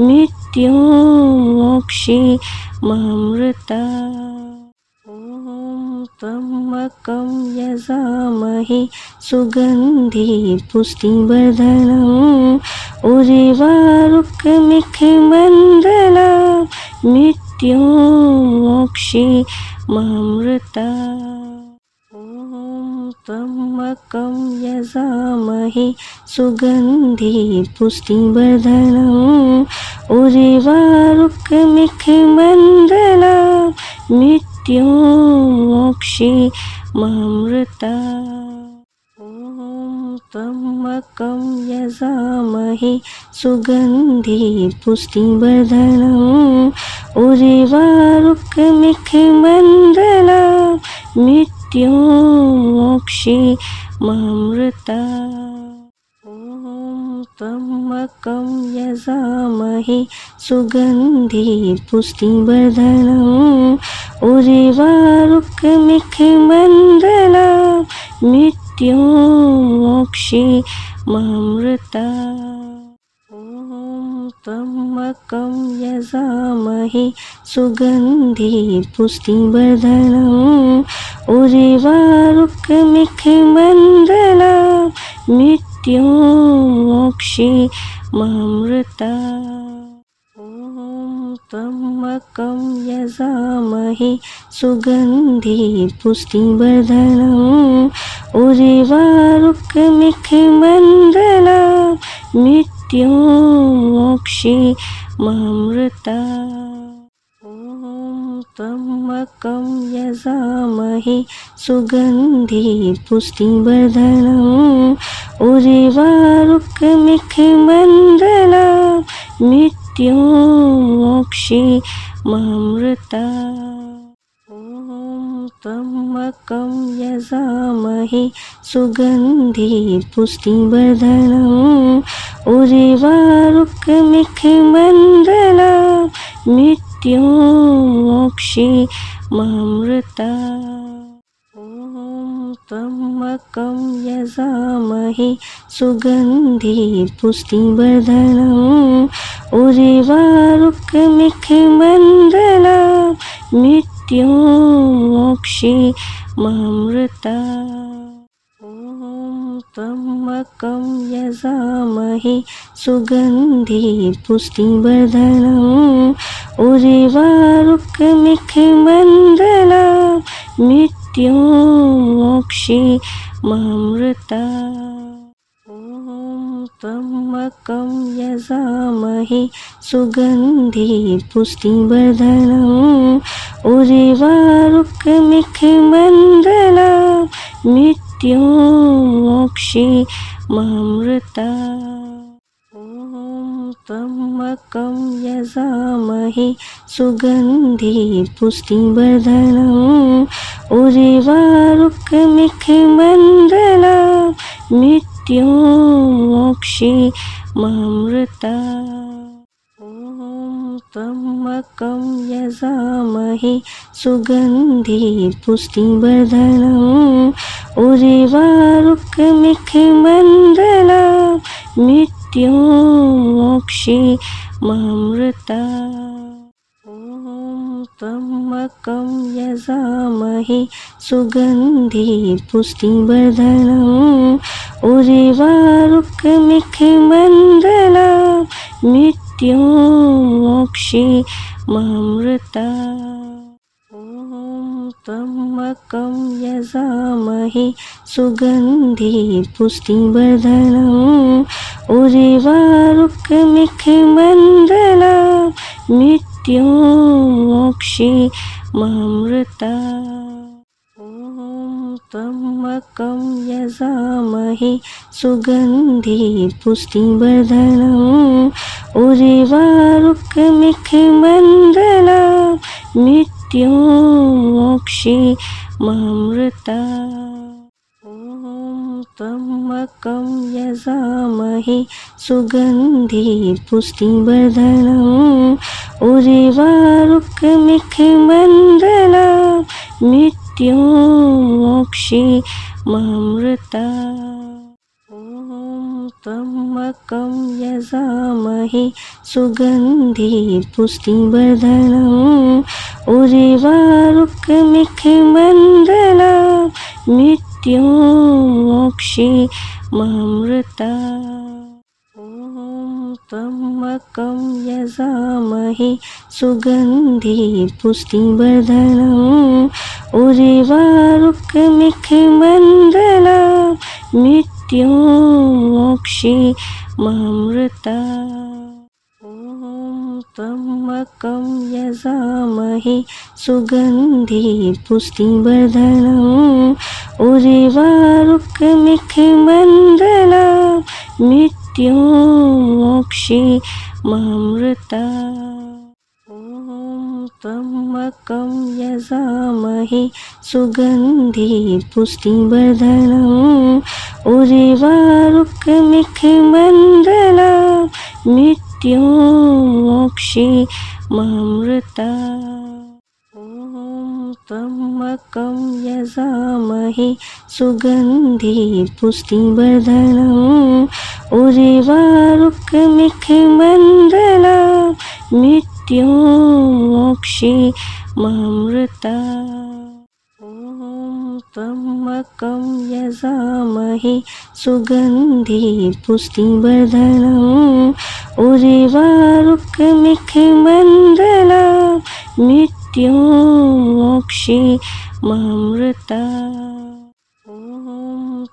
मृत्युमोक्षीयमामृतात्। ॐ त्र्यम्बकं यजामहे सुगन्धि पुष्टिवर्धनम् उर्वारुकमिखमण्डलं मृत्युमोक्षीयमामृतात्। ॐ त्र्यम्बकं यजामहे सुगन्धि पुष्टिवर्धनम् उर्वारुकमिखमण्डलं मृत्युमोक्षीयमामृतात्। ॐ त्र्यम्बकं यजामहे सुगन्धि पुष्टिवर्धनम् उर्वारुकमिखमण्डलं मृत्युमोक्षीयमामृतात्। ॐ त्र्यम्बकं यजामहे सुगन्धि पुष्टिवर्धनम् उर्वारुकमिखमण्डलं मृत्युमोक्षीयमामृतात्। ॐ त्र्यम्बकं यजामहे सुगन्धि पुष्टिवर्धनम् उर्वारुकमिखमण्डलं मृत्युमोक्षीयमामृतात्। ॐ त्र्यम्बकं यजामहे सुगन्धि पुष्टिवर्धनम् उर्वारुकमिखमण्डलं मृत्युमोक्षीयमामृतात्। ॐ त्र्यम्बकं यजामहे सुगन्धि पुष्टिवर्धनम् उर्वारुकमिखमण्डलं मृत्युमोक्षीयमामृतात्। ॐ त्र्यम्बकं यजामहे सुगन्धि पुष्टिवर्धनम् उर्वारुकमिखमण्डलं मृत्युमोक्षीयमामृतात्। ॐ त्र्यम्बकं यजामहे सुगन्धि पुष्टिवर्धनम् उर्वारुकमिखमण्डलं मृत्युमोक्षीयमामृतात्। ॐ त्र्यम्बकं यजामहे सुगन्धि पुष्टिवर्धनम् उर्वारुकमिखमण्डलं मृत्युमोक्षीयमामृतात्। ॐ त्र्यम्बकं यजामहे सुगन्धि पुष्टिवर्धनम् उर्वारुकमिखमण्डलं मृत्युमोक्षीयमामृतात्। ॐ त्र्यम्बकं यजामहे सुगन्धि पुष्टिवर्धनम् उर्वारुकमिखमण्डलं मृत्युमोक्षीयमामृतात्। ॐ त्र्यम्बकं यजामहे सुगन्धि पुष्टिवर्धनम् उर्वारुकमिखमण्डलं मृत्युमोक्षीयमामृतात्। ॐ त्र्यम्बकं यजामहे सुगन्धि पुष्टिवर्धनम् उर्वारुकमिखमण्डलं मृत्युमोक्षीयमामृतात्। ॐ त्र्यम्बकं यजामहे सुगन्धि पुष्टिवर्धनम् उर्वारुकमिखमण्डलं मृत्युमोक्षीयमामृतात्। ॐ त्र्यम्बकं यजामहे सुगन्धि पुष्टिवर्धनम् उर्वारुकमिखमण्डलं मृत्युमोक्षीयमामृतात्। ॐ त्र्यम्बकं यजामहे सुगन्धि पुष्टिवर्धनम् उर्वारुकमिखमण्डलं मृत्युमोक्षीयमामृतात्। ॐ त्र्यम्बकं यजामहे सुगन्धि पुष्टिवर्धनम् उर्वारुकमिखमण्डलं मृत्युमोक्षीयमामृतात्। ॐ त्र्यम्बकं यजामहे सुगन्धि पुष्टिवर्धनम् उर्वारुकमिखमण्डलं मृत्युमोक्षीयमामृतात्। ॐ त्र्यम्बकं यजामहे सुगन्धि पुष्टिवर्धनम् उर्वारुकमिखमण्डलं मृत्युमोक्षीयमामृतात्। ॐ त्र्यम्बकं यजामहे सुगन्धि पुष्टिवर्धनम् उर्वारुकमिखमण्डलं मृत्युमोक्षीयमामृतात्। ॐ त्र्यम्बकं यजामहे सुगन्धि पुष्टिवर्धनम् उर्वारुकमिखमण्डलं मृत्युमोक्षीयमामृतात्। ॐ त्र्यम्बकं यजामहे सुगन्धि पुष्टिवर्धनम् उर्वारुकमिखमण्डलं मृत्युमोक्षीयमामृतात्। ॐ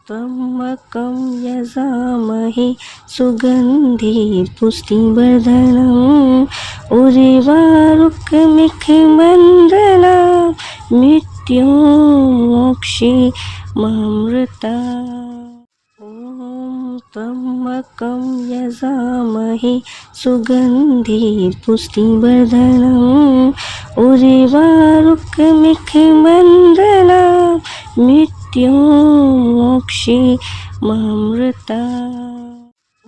त्र्यम्बकं यजामहे सुगन्धि पुष्टिवर्धनम् उर्वारुकमिखमण्डलं मृत्युमोक्षीयमामृतात्। ॐ त्र्यम्बकं यजामहे सुगन्धि पुष्टिवर्धनम् उर्वारुकमिखमण्डलं मृत्युमोक्षीयमामृतात्। ॐ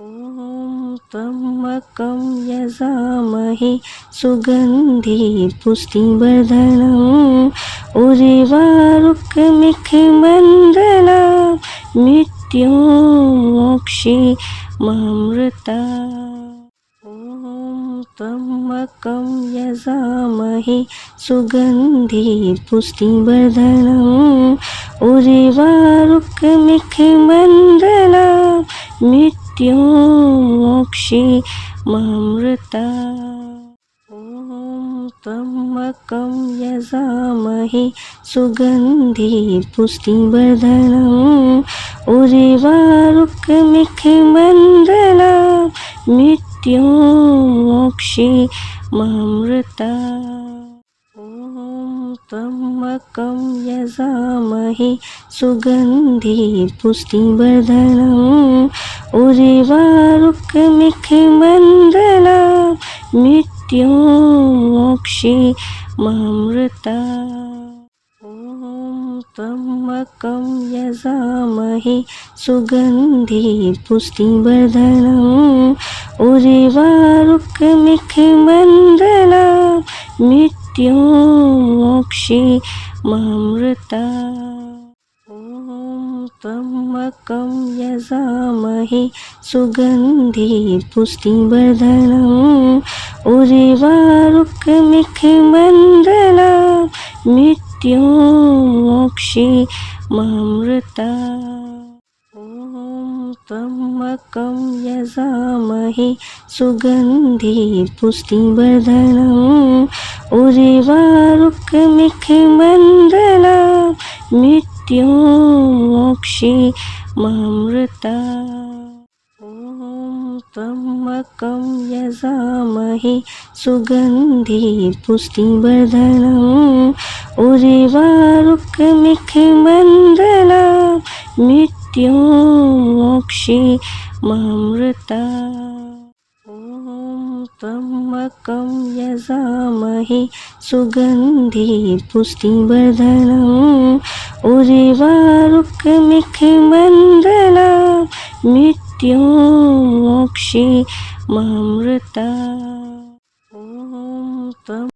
त्र्यम्बकं यजामहे सुगन्धि पुष्टिवर्धनम् उर्वारुकमिखमण्डलं मृत्युमोक्षीयमामृतात्। ॐ त्र्यम्बकं यजामहे सुगन्धि पुष्टिवर्धनम् उर्वारुकमिखमण्डलं मृत्युमोक्षीयमामृतात्। ॐ त्र्यम्बकं यजामहे सुगन्धि पुष्टिवर्धनम् उर्वारुकमिखमण्डलं मृत्युमोक्षीयमामृतात्। ॐ त्र्यम्बकं यजामहे सुगन्धि पुष्टिवर्धनम् उर्वारुकमिखमण्डलं मृत्युमोक्षीयमामृतात्। ॐ त्र्यम्बकं यजामहे सुगन्धि पुष्टिवर्धनम् उर्वारुकमिखमण्डलं मृत्युमोक्षीयमामृतात्। ॐ त्र्यम्बकं यजामहे सुगन्धि पुष्टिवर्धनम् उर्वारुकमिखमण्डलात् मृत्युमोक्षीयमामृतात्। ॐ त्र्यम्बकं यजामहे सुगन्धि पुष्टिवर्धनम् उर्वारुकमिखमण्डलात् मृत्युमोक्षीयमामृतात्। ॐ त्र्यम्बकं यजामहे सुगन्धि पुष्टिवर्धनम् उर्वारुकमिखमण्डलात् मृत्युमोक्षीयमामृतात्। ॐ त्र्यम्बकं यजामहे सुगन्धि पुष्टिवर्धनम् उर्वारुकमिखमण्डलात् मृत्युमोक्षीयमामृतात्। ॐ